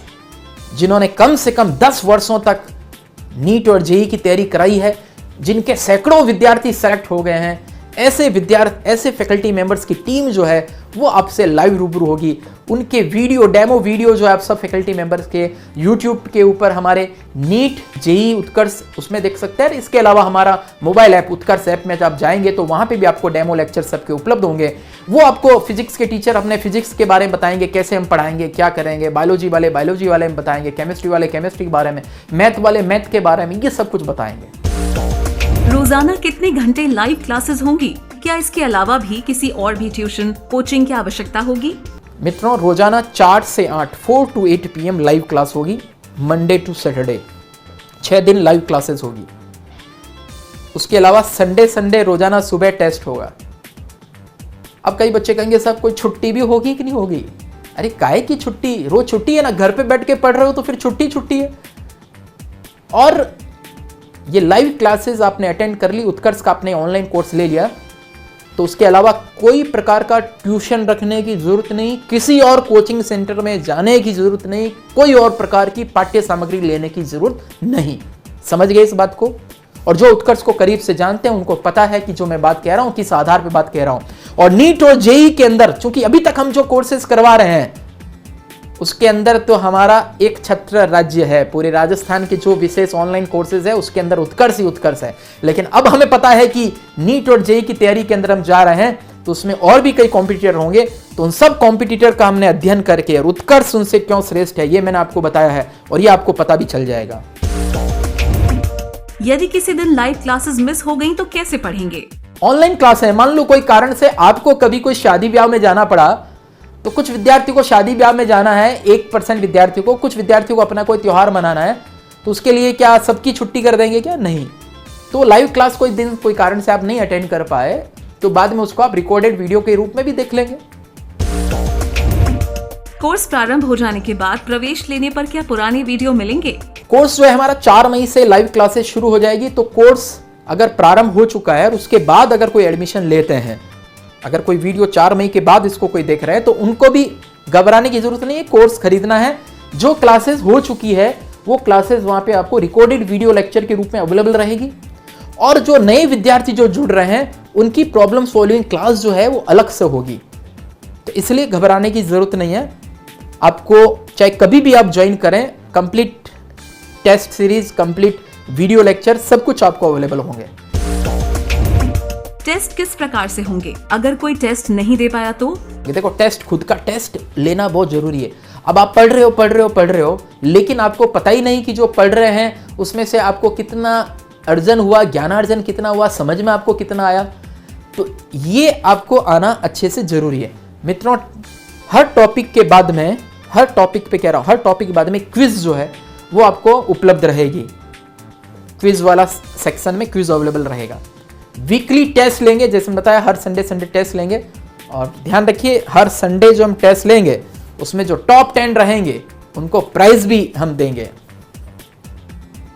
जिन्होंने कम से कम 10 वर्षों तक नीट और जेईई की तैयारी कराई है, जिनके सैकड़ों विद्यार्थी सेलेक्ट हो गए हैं, ऐसे फैकल्टी मेंबर्स की टीम जो है वो आपसे लाइव रूबरू होगी। उनके डेमो वीडियो जो है आप सब फैकल्टी मेंबर्स के यूट्यूब के ऊपर हमारे नीट जेईई उत्कर्ष उसमें देख सकते हैं। इसके अलावा हमारा मोबाइल ऐप उत्कर्ष ऐप में जब आप जाएंगे तो वहां पे भी आपको डेमो लेक्चर सबके उपलब्ध होंगे। वो आपको फिजिक्स के टीचर अपने फिजिक्स के बारे में बताएंगे, कैसे हम पढ़ाएंगे, क्या करेंगे, बायोलॉजी वाले बायोलॉजी में बताएंगे, केमिस्ट्री वाले केमिस्ट्री के बारे में, मैथ वाले मैथ के बारे में, ये सब कुछ बताएंगे। रोजाना कितने घंटे लाइव क्लासेस होंगी? क्या इसके अलावा भी किसी और भी ट्यूशन कोचिंग की आवश्यकता होगी? मित्रों, रोजाना 4 से 8 4 to 8 PM लाइव क्लास होगी, मंडे टू सैटरडे 6 दिन लाइव क्लासेस होगी। उसके अलावा संडे रोजाना सुबह टेस्ट होगा। अब कई बच्चे कहेंगे साहब कोई छुट्टी भी होगी कि नहीं होगी? अरे काहे की छुट्टी, रोज छुट्टी है ना, घर पे बैठ के पढ़ रहे हो तो फिर छुट्टी है। और ये लाइव क्लासेस आपने अटेंड कर ली, उत्कर्ष का आपने ऑनलाइन कोर्स ले लिया, तो उसके अलावा कोई प्रकार का ट्यूशन रखने की जरूरत नहीं, किसी और कोचिंग सेंटर में जाने की जरूरत नहीं, कोई और प्रकार की पाठ्य सामग्री लेने की जरूरत नहीं। समझ गए इस बात को? और जो उत्कर्ष को करीब से जानते हैं उनको पता है कि जो मैं बात कह रहा हूं किस आधार पर बात कह रहा हूं। और नीट और जेईई के अंदर चूंकि अभी तक हम जो कोर्सेज करवा रहे हैं उसके अंदर तो हमारा एक छत्र राज्य है, पूरे राजस्थान के जो विशेष ऑनलाइन कोर्सेज है उसके अंदर उत्कर्ष ही उत्कर्ष है। लेकिन अब हमें पता है कि नीट और जेईई की तैयारी के अंदर हम जा रहे हैं तो उसमें और भी कई कॉम्पिटिटर होंगे, तो उन सब कॉम्पिटिटर का हमने अध्ययन करके और उत्कर्ष उनसे क्यों श्रेष्ठ है ये मैंने आपको बताया है और ये आपको पता भी चल जाएगा। यदि किसी दिन लाइव क्लासेस मिस हो गई तो कैसे पढ़ेंगे? ऑनलाइन क्लास है, मान लो कोई कारण से आपको कभी कोई शादी ब्याह में जाना पड़ा, तो कुछ विद्यार्थी को शादी ब्याह में जाना है, 1% विद्यार्थियों को, कुछ विद्यार्थियों को अपना कोई त्योहार मनाना है, तो उसके लिए क्या सबकी छुट्टी कर देंगे क्या? नहीं। तो लाइव क्लास कोई दिन कोई कारण से आप नहीं अटेंड कर पाए तो बाद में उसको आप रिकॉर्डेड वीडियो के रूप में भी देख लेंगे। कोर्स प्रारंभ हो जाने के बाद प्रवेश लेने पर क्या पुराने वीडियो मिलेंगे? कोर्स जो है हमारा 4 मई से लाइव क्लासेस शुरू हो जाएगी। तो कोर्स अगर प्रारंभ हो चुका है और उसके बाद अगर कोई एडमिशन लेते हैं, अगर कोई वीडियो 4 मई के बाद इसको कोई देख रहा है तो उनको भी घबराने की जरूरत नहीं है, कोर्स खरीदना है। जो क्लासेस हो चुकी है वो क्लासेस वहां पे आपको रिकॉर्डेड वीडियो लेक्चर के रूप में अवेलेबल रहेगी। और जो नए विद्यार्थी जो जुड़ रहे हैं उनकी प्रॉब्लम सॉल्विंग क्लास जो है वो अलग से होगी। तो इसलिए घबराने की जरूरत नहीं है। आपको चाहे कभी भी आप ज्वाइन करें, complete test series, complete video lecture सब कुछ आपको अवेलेबल होंगे। टेस्ट किस प्रकार से होंगे? अगर कोई टेस्ट नहीं दे पाया तो? ये देखो, टेस्ट, खुद का टेस्ट लेना बहुत जरूरी है। अब आप पढ़ रहे हो लेकिन आपको पता ही नहीं कि जो पढ़ रहे हैं उसमें से आपको कितना अर्जन हुआ, ज्ञानार्जन कितना हुआ, समझ में आपको कितना आया, तो ये आपको आना अच्छे से जरूरी है। मित्रों, हर टॉपिक के बाद में, हर टॉपिक पे कह रहा हूं, हर टॉपिक के बाद में क्विज जो है वो आपको उपलब्ध रहेगी। क्विज वाला सेक्शन में क्विज अवेलेबल रहेगा। वीकली टेस्ट लेंगे, जैसे मैं बताया, हर संडे टेस्ट लेंगे। और ध्यान रखिए, हर संडे जो हम टेस्ट लेंगे उसमें जो टॉप 10 रहेंगे उनको प्राइज भी हम देंगे,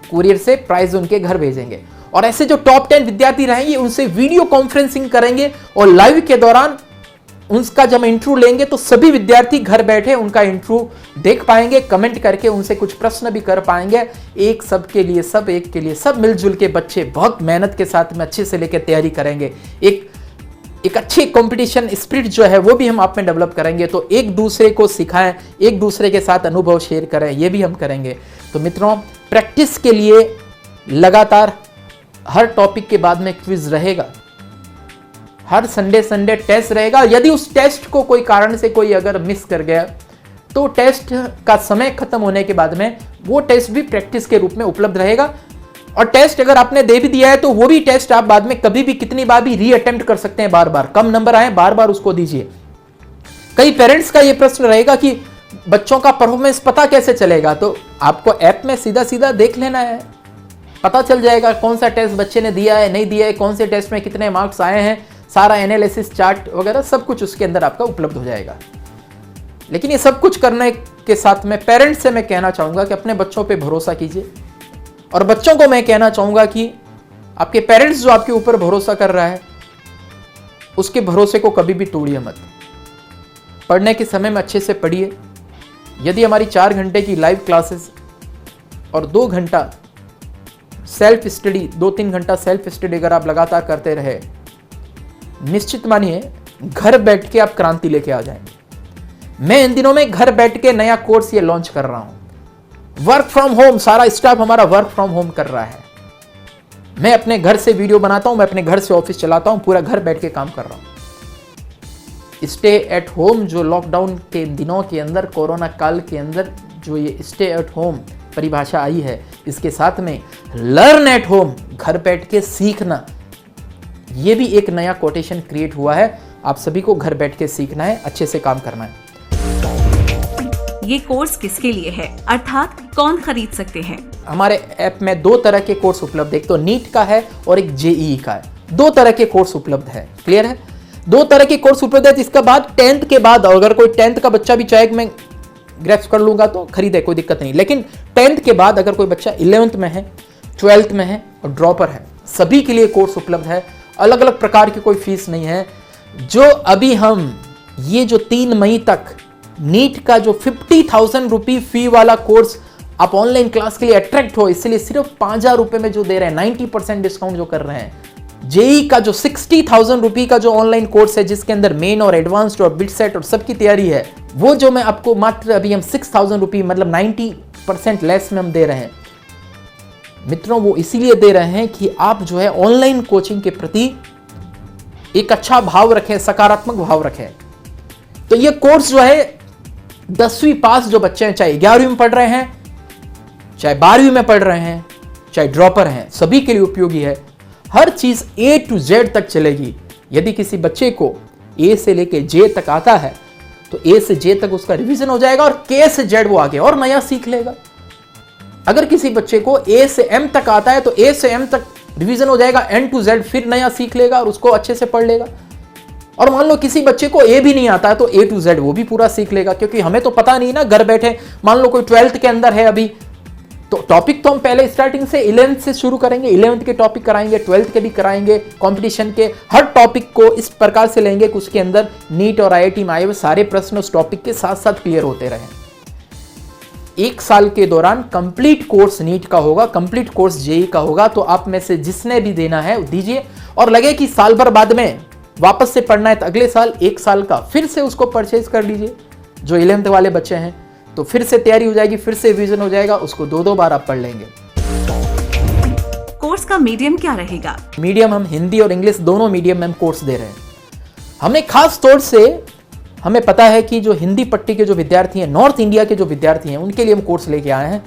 कुरियर से प्राइज उनके घर भेजेंगे। और ऐसे जो टॉप 10 विद्यार्थी रहेंगे उनसे वीडियो कॉन्फ्रेंसिंग करेंगे और लाइव के दौरान उनका जब इंटरव्यू लेंगे तो सभी विद्यार्थी घर बैठे उनका इंटरव्यू देख पाएंगे, कमेंट करके उनसे कुछ प्रश्न भी कर पाएंगे। एक सबके लिए सब, एक के लिए सब, मिलजुल के बच्चे बहुत मेहनत के साथ में अच्छे से लेकर तैयारी करेंगे। एक अच्छी कंपटीशन स्पिरिट जो है वो भी हम आप में डेवलप करेंगे। तो एक दूसरे को सिखाएं, एक दूसरे के साथ अनुभव शेयर करें, ये भी हम करेंगे। तो मित्रों, प्रैक्टिस के लिए लगातार हर टॉपिक के बाद में क्विज रहेगा, हर संडे टेस्ट रहेगा। यदि उस टेस्ट को कोई कारण से कोई अगर मिस कर गया तो टेस्ट का समय खत्म होने के बाद में वो टेस्ट भी प्रैक्टिस के रूप में उपलब्ध रहेगा। और टेस्ट अगर आपने दे भी दिया है तो वो भी टेस्ट आप बाद में कभी भी कितनी बार भी रीअटेम्प्ट कर सकते हैं, बार बार। कम नंबर आए बार बार उसको दीजिए। कई पेरेंट्स का ये प्रश्न रहेगा कि बच्चों का परफॉर्मेंस पता कैसे चलेगा? तो आपको ऐप में सीधा देख लेना है, पता चल जाएगा कौन सा टेस्ट बच्चे ने दिया है, नहीं दिया है, कौन से टेस्ट में कितने मार्क्स आए हैं, सारा एनालिसिस चार्ट वगैरह सब कुछ उसके अंदर आपका उपलब्ध हो जाएगा। लेकिन ये सब कुछ करने के साथ में पेरेंट्स से मैं कहना चाहूंगा कि अपने बच्चों पे भरोसा कीजिए। और बच्चों को मैं कहना चाहूंगा कि आपके पेरेंट्स जो आपके ऊपर भरोसा कर रहा है उसके भरोसे को कभी भी तोड़िए मत। पढ़ने के समय में अच्छे से पढ़िए, यदि हमारी 4 घंटे की लाइव क्लासेस और 2 घंटा सेल्फ स्टडी, 2-3 घंटा सेल्फ स्टडी अगर आप लगातार करते रहे, निश्चित मानिए घर बैठ के आप क्रांति लेके आ जाएंगे। मैं इन दिनों में घर बैठ के नया कोर्स ये लॉन्च कर रहा हूं। वर्क फ्रॉम होम, सारा स्टाफ हमारा वर्क फ्रॉम होम कर रहा है। मैं अपने घर से वीडियो बनाता हूं, मैं अपने घर से ऑफिस चलाता हूं, पूरा घर बैठ के काम कर रहा हूं। स्टे एट होम जो लॉकडाउन के दिनों के अंदर, कोरोना काल के अंदर जो ये स्टे एट होम परिभाषा आई है, इसके साथ में लर्न एट होम, घर बैठ के सीखना, ये भी एक नया कोटेशन क्रिएट हुआ है। आप सभी को घर बैठ के सीखना है, अच्छे से काम करना है। ये कोर्स किसके लिए है, अर्थात कौन खरीद सकते हैं? हमारे ऐप में 2 तरह के कोर्स उपलब्ध है, एक तो नीट का है और एक जेईई का है। 2 तरह के कोर्स उपलब्ध है, क्लियर है? 2 तरह के कोर्स उपलब्ध है। इसके बाद 10th के बाद अगर कोई 10th का बच्चा भी चाहे कि मैं ग्रेप्स कर लूंगा तो खरीदे, कोई दिक्कत नहीं। लेकिन 10th के बाद अगर कोई बच्चा 11th में है, 12th में है और ड्रॉपर है, सभी के लिए कोर्स उपलब्ध है। अलग अलग प्रकार की कोई फीस नहीं है। जो अभी हम ये जो 3 मई तक नीट का जो 50,000 रुपये फी वाला कोर्स आप ऑनलाइन क्लास के लिए अट्रैक्ट हो, इसलिए सिर्फ 5,000 रुपये में जो दे रहे हैं, 90% डिस्काउंट जो कर रहे हैं। जेई का जो 60,000 रुपये का जो ऑनलाइन कोर्स है, जिसके अंदर मेन और एडवांस्ड और बिट सेट और सबकी तैयारी है, वो जो मैं आपको मात्र अभी हम 6,000 रुपये, मतलब 90% लेस में हम दे रहे हैं। मित्रों, वो इसीलिए दे रहे हैं कि आप जो है ऑनलाइन कोचिंग के प्रति एक अच्छा भाव रखें, सकारात्मक भाव रखें। तो ये कोर्स जो है 10वीं पास जो बच्चे हैं, चाहे 11वीं में पढ़ रहे हैं, चाहे 12वीं में पढ़ रहे हैं, चाहे ड्रॉपर हैं, सभी के लिए उपयोगी है। हर चीज A to Z तक चलेगी। यदि किसी बच्चे को A से लेके J तक आता है तो A से J तक उसका रिवीजन हो जाएगा और K से Z वो आगे और नया सीख लेगा। अगर किसी बच्चे को A से M तक आता है तो A से M तक रिवीजन हो जाएगा, N to Z फिर नया सीख लेगा और उसको अच्छे से पढ़ लेगा। और मान लो किसी बच्चे को A भी नहीं आता है तो A to Z वो भी पूरा सीख लेगा, क्योंकि हमें तो पता नहीं ना, घर बैठे मान लो कोई 12th के अंदर है अभी, तो टॉपिक तो हम पहले स्टार्टिंग से 11th से शुरू करेंगे, 11th के टॉपिक कराएंगे, 12th के भी कराएंगे, कंपटीशन के हर टॉपिक को इस प्रकार से लेंगे कि उसके अंदर नीट और IIT में आए हुए सारे प्रश्न उस टॉपिक के साथ साथ क्लियर होते रहें। 1 साल के दौरान कंप्लीट कोर्स नीट का होगा, कंप्लीट कोर्स जेईई का होगा। तो आप में से जिसने भी देना है दीजिए, और लगे कि साल भर बाद में वापस से पढ़ना है तो अगले साल 1 साल का फिर से उसको परचेज कर लीजिए। जो 11th वाले बच्चे हैं तो फिर से तैयारी हो जाएगी, फिर से रिवीजन हो जाएगा, उसको 2-2 बार आप पढ़ लेंगे। कोर्स का मीडियम क्या रहेगा? मीडियम हम हिंदी और इंग्लिश दोनों मीडियम में हम कोर्स दे रहे हैं। हमने खास तौर से, हमें पता है कि जो हिंदी पट्टी के जो विद्यार्थी हैं, नॉर्थ इंडिया के जो विद्यार्थी हैं, उनके लिए हम कोर्स लेके आए हैं।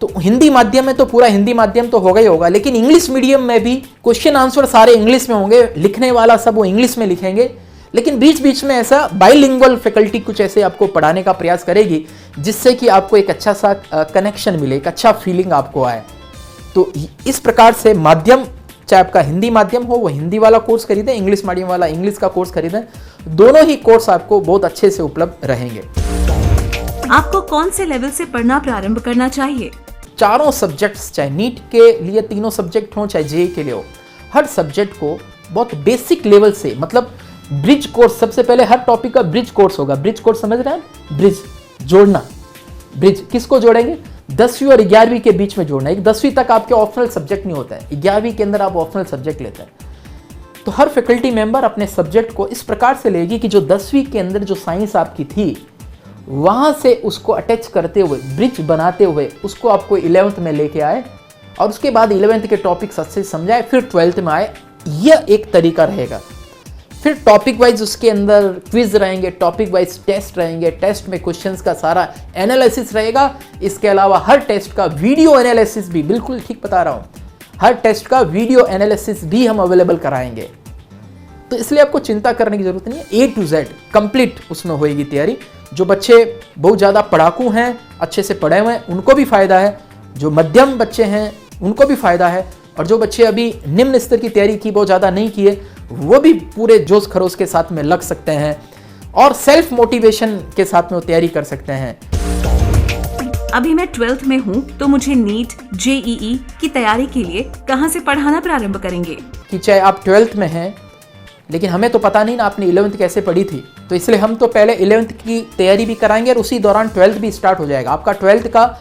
तो हिंदी माध्यम में तो पूरा हिंदी माध्यम तो होगा ही होगा, लेकिन इंग्लिश मीडियम में भी क्वेश्चन आंसर सारे इंग्लिश में होंगे, लिखने वाला सब वो इंग्लिश में लिखेंगे, लेकिन बीच बीच में ऐसा बाइलिंगुअल फैकल्टी कुछ ऐसे आपको पढ़ाने का प्रयास करेगी जिससे कि आपको एक अच्छा सा कनेक्शन मिले, एक अच्छा फीलिंग आपको आए। तो इस प्रकार से माध्यम, चाहे आपका हिंदी माध्यम हो वो हिंदी वाला कोर्स खरीदें, इंग्लिश मीडियम वाला इंग्लिश का कोर्स खरीदें, दोनों ही कोर्स आपको बहुत अच्छे से उपलब्ध रहेंगे। आपको कौन से लेवल से पढ़ना प्रारंभ करना चाहिए? चारों सब्जेक्ट्स, चाहे नीट के लिए 3 सब्जेक्ट हो, चाहे जेईई के लिए हो, हर सब्जेक्ट को बहुत बेसिक लेवल से, मतलब ब्रिज कोर्स, सबसे पहले हर टॉपिक का ब्रिज कोर्स होगा। ब्रिज कोर्स समझ रहे हैं? ब्रिज, जोड़ना। ब्रिज किसको जोड़ेंगे? 10वीं और 11वीं के बीच में जोड़ना है। 10वीं तक आपके ऑप्शनल सब्जेक्ट नहीं होता है, 11वीं के अंदर आप ऑप्शनल सब्जेक्ट लेते हैं। तो हर फैकल्टी मेंबर अपने सब्जेक्ट को इस प्रकार से लेगी कि जो 10वीं के अंदर जो साइंस आपकी थी, वहां से उसको अटैच करते हुए, ब्रिज बनाते हुए उसको आपको 11th में लेके आए और उसके बाद 11th के टॉपिक्स अच्छे से समझाए, फिर 12th में आए। यह एक तरीका रहेगा। फिर टॉपिक वाइज उसके अंदर क्विज रहेंगे, टॉपिक वाइज टेस्ट रहेंगे, टेस्ट में क्वेश्चंस का सारा एनालिसिस रहेगा। इसके अलावा हर टेस्ट का वीडियो एनालिसिस भी, बिल्कुल ठीक बता रहा हूं, हर टेस्ट का वीडियो एनालिसिस भी हम अवेलेबल कराएंगे। तो इसलिए आपको चिंता करने की जरूरत नहीं है, A to Z कंप्लीट उसमें होएगी तैयारी। जो बच्चे बहुत ज़्यादा पढ़ाकू हैं, अच्छे से पढ़े हुए हैं, उनको भी फायदा है। जो मध्यम बच्चे हैं उनको भी फायदा है, और जो बच्चे अभी निम्न स्तर की तैयारी की, बहुत ज़्यादा नहीं किए, वो भी पूरे जोश खरोश के साथ में लग सकते हैं और सेल्फ मोटिवेशन के साथ में वो तैयारी कर सकते हैं। अभी मैं 12th में हूँ, तो मुझे नीट, जेईई की तैयारी के लिए कहाँ से पढ़ाना प्रारंभ करेंगे? कि चाहे आप 12th में हैं, लेकिन हमें तो पता नहीं ना आपने 11th कैसे पढ़ी थी, तो इसलिए हम तो पहले 11th की तैयारी भी कराएंगे और उसी दौरान 12th भी स्टार्ट हो जाएगा। आपका 12th का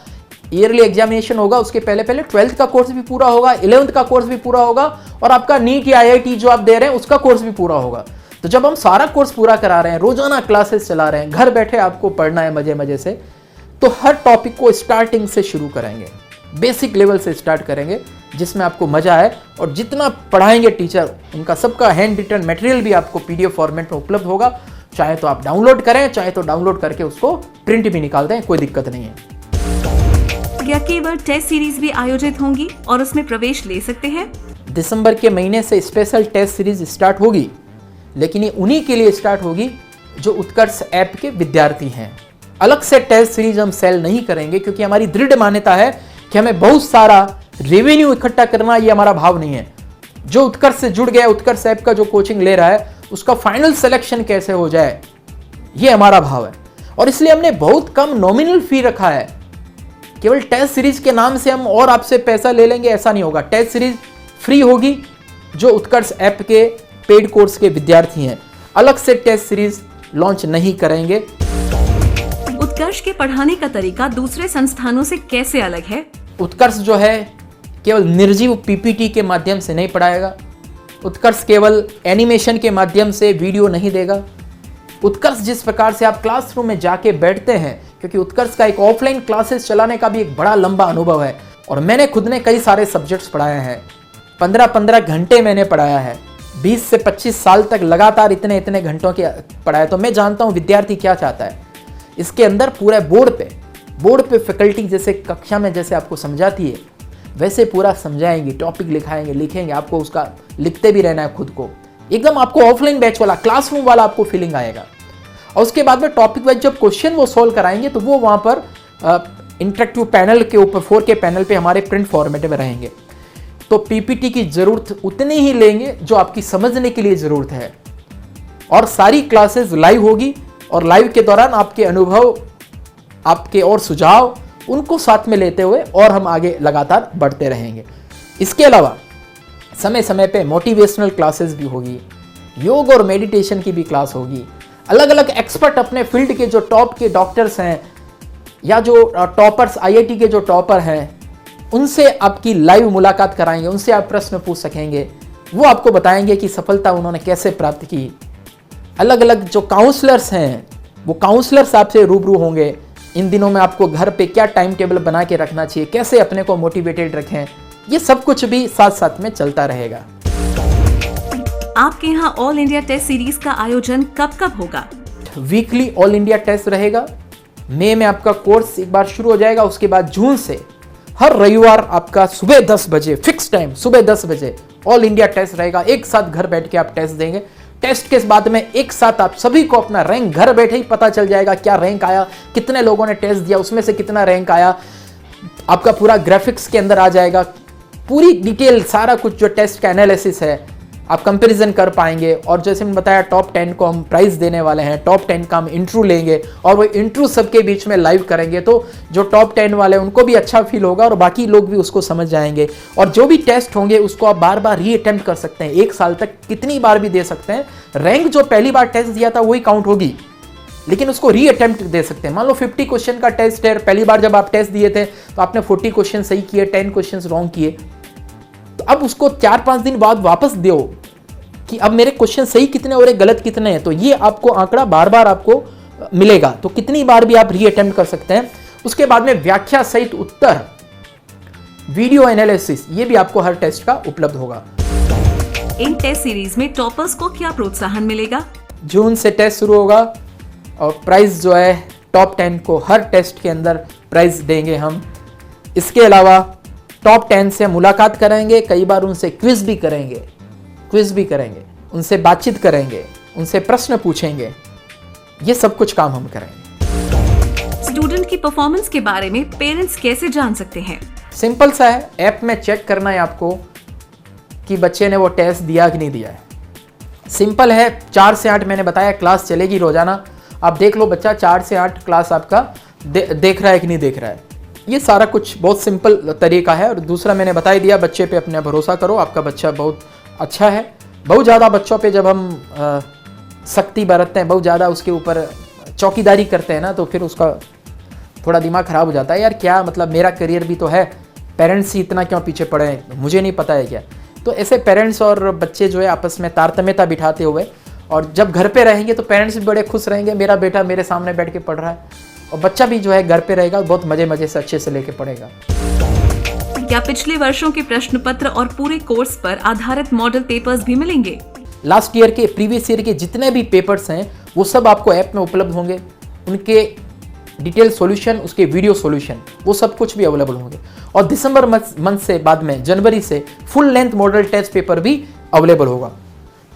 ईयरली एग्जामिनेशन होगा, उसके पहले 12th का कोर्स भी पूरा होगा, 11th का कोर्स भी पूरा होगा और आपका नीट या IIT जो आप दे रहे हैं उसका कोर्स भी पूरा होगा। तो जब हम सारा कोर्स पूरा करा रहे हैं, रोजाना क्लासेस चला रहे हैं, घर बैठे आपको पढ़ना है मजे मजे से, तो हर टॉपिक को स्टार्टिंग से शुरू करेंगे, बेसिक लेवल से स्टार्ट करेंगे जिसमें आपको मजा आए। और जितना पढ़ाएंगे टीचर, उनका सबका हैंड रिटन मटेरियल भी आपको PDF फॉर्मेट में उपलब्ध होगा। चाहे तो आप डाउनलोड करें, चाहे तो डाउनलोड करके उसको प्रिंट भी निकाल दें, कोई दिक्कत नहीं है। क्या केवल टेस्ट सीरीज भी आयोजित होंगी और उसमें प्रवेश ले सकते हैं? दिसंबर के महीने से स्पेशल टेस्ट सीरीज स्टार्ट होगी, लेकिन ये उन्हीं के लिए स्टार्ट होगी जो उत्कर्ष ऐप के विद्यार्थी हैं। अलग से टेस्ट सीरीज हम सेल नहीं करेंगे, क्योंकि हमारी दृढ़ मान्यता है कि हमें बहुत सारा रेवेन्यू इकट्ठा करना ये हमारा भाव नहीं है। जो उत्कर्ष से जुड़ गया, उत्कर्ष ऐप का जो कोचिंग ले रहा है, उसका फाइनल सिलेक्शन कैसे हो जाए, ये हमारा भाव है। और इसलिए हमने बहुत कम नॉमिनल फी रखा है। केवल टेस्ट सीरीज के नाम से हम और आपसे पैसा ले लेंगे, ऐसा नहीं होगा। टेस्ट सीरीज फ्री होगी जो उत्कर्ष ऐप के पेड कोर्स के विद्यार्थी हैं। अलग से टेस्ट सीरीज लॉन्च नहीं करेंगे। उत्कर्ष के पढ़ाने का तरीका दूसरे संस्थानों से कैसे अलग है? उत्कर्ष जो है केवल निर्जीव PPT के माध्यम से नहीं पढ़ाएगा। उत्कर्ष केवल एनिमेशन के माध्यम से वीडियो नहीं देगा। उत्कर्ष जिस प्रकार से आप क्लासरूम में जाके बैठते हैं, क्योंकि उत्कर्ष का एक ऑफलाइन क्लासेस चलाने का भी एक बड़ा लंबा अनुभव है और मैंने खुद ने कई सारे सब्जेक्ट्स पढ़ाए हैं। 15-15 घंटे मैंने पढ़ाया है, 20 से 25 साल तक लगातार इतने घंटों के पढ़ाया, तो मैं जानता हूँ विद्यार्थी क्या चाहता है। इसके अंदर पूरे बोर्ड पे फैकल्टी जैसे कक्षा में जैसे आपको समझाती है, वैसे पूरा समझाएंगे, टॉपिक लिखेंगे, आपको उसका लिखते भी रहना है खुद को। एकदम आपको ऑफलाइन बैच वाला, क्लासरूम वाला आपको फीलिंग आएगा। और उसके बाद में टॉपिक वाइज जब क्वेश्चन वो सॉल्व कराएंगे, तो वो वहाँ पर इंटरेक्टिव पैनल के ऊपर 4K पैनल पे हमारे प्रिंट फॉर्मेट में रहेंगे। तो PPT की ज़रूरत उतनी ही लेंगे जो आपकी समझने के लिए ज़रूरत है। और सारी क्लासेस लाइव होगी और लाइव के दौरान आपके अनुभव, आपके और सुझाव, उनको साथ में लेते हुए और हम आगे लगातार बढ़ते रहेंगे। इसके अलावा समय समय पे मोटिवेशनल क्लासेस भी होगी, योग और मेडिटेशन की भी क्लास होगी। अलग अलग एक्सपर्ट अपने फील्ड के जो टॉप के डॉक्टर्स हैं या जो टॉपर्स, IIT के जो टॉपर हैं, उनसे आपकी लाइव मुलाकात कराएंगे, उनसे आप प्रश्न पूछ सकेंगे। वो आपको बताएंगे कि सफलता उन्होंने कैसे प्राप्त की। अलग अलग जो काउंसलर्स हैं, वो काउंसलर्स आपसे रूबरू होंगे। इन दिनों में आपको घर पे क्या टाइम टेबल बना के रखना चाहिए, कैसे अपने को मोटिवेटेड रखें, ये सब कुछ भी साथ साथ में चलता रहेगा। आपके यहाँ ऑल इंडिया टेस्ट सीरीज का आयोजन कब कब होगा? वीकली ऑल इंडिया टेस्ट रहेगा। मई में आपका कोर्स एक बार शुरू हो जाएगा। उसके बाद जून से हर रविवार आपका सुबह 10 बजे, फिक्स टाइम सुबह 10 बजे ऑल इंडिया टेस्ट रहेगा। एक साथ घर बैठ के आप टेस्ट देंगे। टेस्ट के बाद में एक साथ आप सभी को अपना रैंक घर बैठे ही पता चल जाएगा, क्या रैंक आया, कितने लोगों ने टेस्ट दिया, उसमें से कितना रैंक आया। आपका पूरा ग्राफिक्स के अंदर आ जाएगा, पूरी डिटेल, सारा कुछ जो टेस्ट का एनालिसिस है आप कंपैरिजन कर पाएंगे। और जैसे मैंने बताया, टॉप 10 को हम प्राइज देने वाले हैं। टॉप 10 का हम इंटरव्यू लेंगे और वो इंटरव्यू सबके बीच में लाइव करेंगे, तो जो टॉप 10 वाले उनको भी अच्छा फील होगा और बाकी लोग भी उसको समझ जाएंगे। और जो भी टेस्ट होंगे उसको आप बार बार रीअटेम्प्ट कर सकते हैं, 1 साल तक कितनी बार भी दे सकते हैं। रैंक जो पहली बार टेस्ट दिया था वही काउंट होगी, लेकिन उसको रीअटेम्प्ट दे सकते हैं। मान लो 50 क्वेश्चन का टेस्ट है, पहली बार जब आप टेस्ट दिए थे तो आपने 40 क्वेश्चन सही किए, 10 क्वेश्चन रॉन्ग किए, तो अब उसको 4-5 दिन बाद वापस दो कि अब मेरे क्वेश्चन सही कितने और गलत कितने हैं, तो ये आपको आंकड़ा बार बार आपको मिलेगा। तो कितनी बार भी आप रीअटेम्प्ट कर सकते हैं। उसके बाद में व्याख्या सहित उत्तर, वीडियो एनालिसिस, ये भी आपको हर टेस्ट का उपलब्ध होगा। इन टेस्ट सीरीज में टॉपर्स को क्या प्रोत्साहन मिलेगा? जून से टेस्ट शुरू होगा और प्राइज जो है टॉप 10 को हर टेस्ट के अंदर प्राइज देंगे हम। इसके अलावा टॉप 10 से मुलाकात करेंगे, कई बार उनसे क्विज भी करेंगे, उनसे बातचीत करेंगे, उनसे प्रश्न पूछेंगे। ये सब कुछ काम हम करेंगे। स्टूडेंट की परफॉर्मेंस के बारे में पेरेंट्स कैसे जान सकते हैं? सिंपल सा है, ऐप में चेक करना है आपको कि बच्चे ने वो टेस्ट दिया कि नहीं दिया है। सिंपल है, 4 से 8 मैंने बताया क्लास चलेगी रोजाना। आप देख लो बच्चा 4 से 8 क्लास आपका देख रहा है कि नहीं देख रहा है। ये सारा कुछ बहुत सिंपल तरीका है। और दूसरा मैंने बता ही दिया, बच्चे पे अपना भरोसा करो, आपका बच्चा बहुत अच्छा है, बहुत ज़्यादा बच्चों पे जब हम सख्ती बरतते हैं, बहुत ज़्यादा उसके ऊपर चौकीदारी करते हैं ना, तो फिर उसका थोड़ा दिमाग ख़राब हो जाता है। यार क्या मतलब, मेरा करियर भी तो है, पेरेंट्स ही इतना क्यों पीछे पड़े हैं, मुझे नहीं पता है क्या। तो ऐसे पेरेंट्स और बच्चे जो है आपस में तारतम्यता बिठाते हुए, और जब घर पे रहेंगे तो पेरेंट्स भी बड़े खुश रहेंगे, मेरा बेटा मेरे सामने बैठ के पढ़ रहा है, और बच्चा भी जो है घर पे रहेगा, बहुत मज़े से अच्छे से लेके पढ़ेगा। क्या पिछले वर्षों के प्रश्न पत्र और पूरे कोर्स पर आधारित मॉडल पेपर्स भी मिलेंगे? लास्ट ईयर के, प्रीवियस ईयर के जितने भी पेपर्स हैं वो सब आपको ऐप में उपलब्ध होंगे। उनके डिटेल सॉल्यूशन, उसके वीडियो सॉल्यूशन, वो सब कुछ भी अवेलेबल होंगे। और दिसंबर मंथ से बाद में जनवरी से full length model test paper भी अवेलेबल होगा।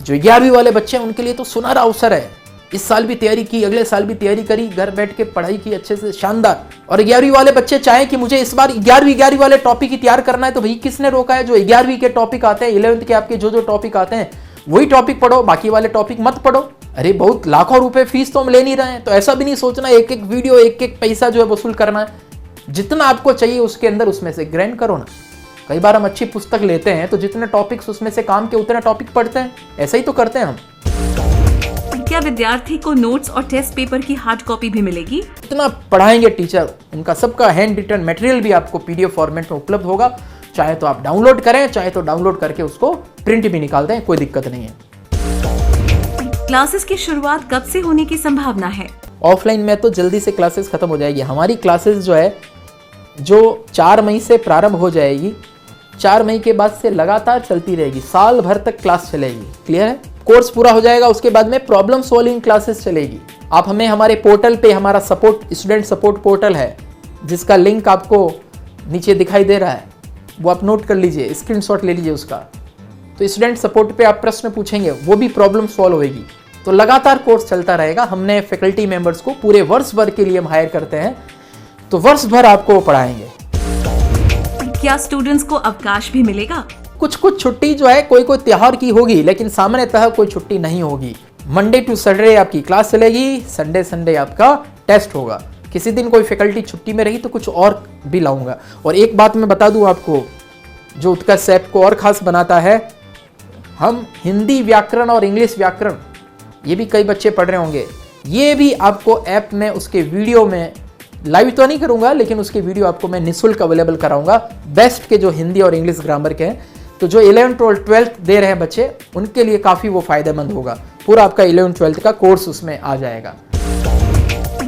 जो 11वीं वाले बच्चे हैं उनके लिए तो सुनहरा अवसर है। इस साल भी तैयारी की, अगले साल भी तैयारी करी, घर बैठ के पढ़ाई की अच्छे से, शानदार। और 11वीं वाले बच्चे चाहें कि मुझे इस बार 11वीं वाले टॉपिक ही तैयार करना है, तो भाई किसने रोका है। जो 11वीं के टॉपिक आते हैं, 11th के आपके जो टॉपिक आते हैं वही टॉपिक पढ़ो, बाकी वाले टॉपिक मत पढ़ो। अरे बहुत लाखों रुपए फीस तो हम ले नहीं रहे हैं, तो ऐसा भी नहीं सोचना एक एक वीडियो, एक एक पैसा जो है वसूल करना है। जितना आपको चाहिए उसके अंदर उसमें से ग्रैंड करो ना। कई बार हम अच्छी पुस्तक लेते हैं तो जितने टॉपिक्स उसमें से काम के उतने टॉपिक पढ़ते हैं, ऐसा ही तो करते हैं हम। क्या विद्यार्थी को नोट्स और टेस्ट पेपर की हार्ड कॉपी भी मिलेगी? इतना पढ़ाएंगे टीचर, उनका सबका हैंड रिटन मटेरियल भी आपको पीडीएफ फॉर्मेट में उपलब्ध होगा। चाहे तो आप डाउनलोड करें, चाहे तो डाउनलोड करके उसको प्रिंट भी निकाल दें, कोई दिक्कत नहीं है। क्लासेस की शुरुआत कब से होने की संभावना है? ऑफलाइन में तो जल्दी से क्लासेस खत्म हो जाएगी। हमारी क्लासेस जो है जो 4 मई से प्रारंभ हो जाएगी, 4 मई के बाद से लगातार चलती रहेगी, साल भर तक क्लास चलेगी। क्लियर है? कोर्स पूरा हो जाएगा, उसके बाद में प्रॉब्लम सॉल्विंग क्लासेस चलेगी। आप हमें हमारे पोर्टल पे, हमारा सपोर्ट, स्टूडेंट सपोर्ट पोर्टल है जिसका लिंक आपको नीचे दिखाई दे रहा है, वो आप नोट कर लीजिए, स्क्रीनशॉट ले लीजिए उसका। तो स्टूडेंट सपोर्ट पे आप प्रश्न पूछेंगे, वो भी प्रॉब्लम सॉल्व होगी। तो लगातार कोर्स चलता रहेगा। हमने फैकल्टी मेंबर्स को पूरे वर्ष भर के लिए हम हायर करते हैं, तो वर्ष भर आपको पढ़ाएंगे। क्या स्टूडेंट्स को अवकाश भी मिलेगा? कुछ छुट्टी जो है कोई त्योहार की होगी, लेकिन सामान्यतः कोई छुट्टी नहीं होगी। मंडे टू सैटरडे आपकी क्लास चलेगी, संडे आपका टेस्ट होगा। किसी दिन कोई फैकल्टी छुट्टी में रही तो कुछ और भी लाऊंगा। और एक बात मैं बता दूं आपको, जो उत्कर्ष ऐप को और खास बनाता है, हम हिंदी व्याकरण और इंग्लिश व्याकरण, ये भी कई बच्चे पढ़ रहे होंगे, ये भी आपको ऐप में उसके वीडियो में लाइव तो नहीं करूंगा, लेकिन उसके वीडियो आपको मैं निःशुल्क अवेलेबल कराऊंगा। बेस्ट के जो हिंदी और इंग्लिश ग्रामर के हैं, तो जो 11th और 12th दे रहे हैं बच्चे, उनके लिए काफ़ी वो फायदेमंद होगा। पूरा आपका 11th 12th का कोर्स उसमें आ जाएगा।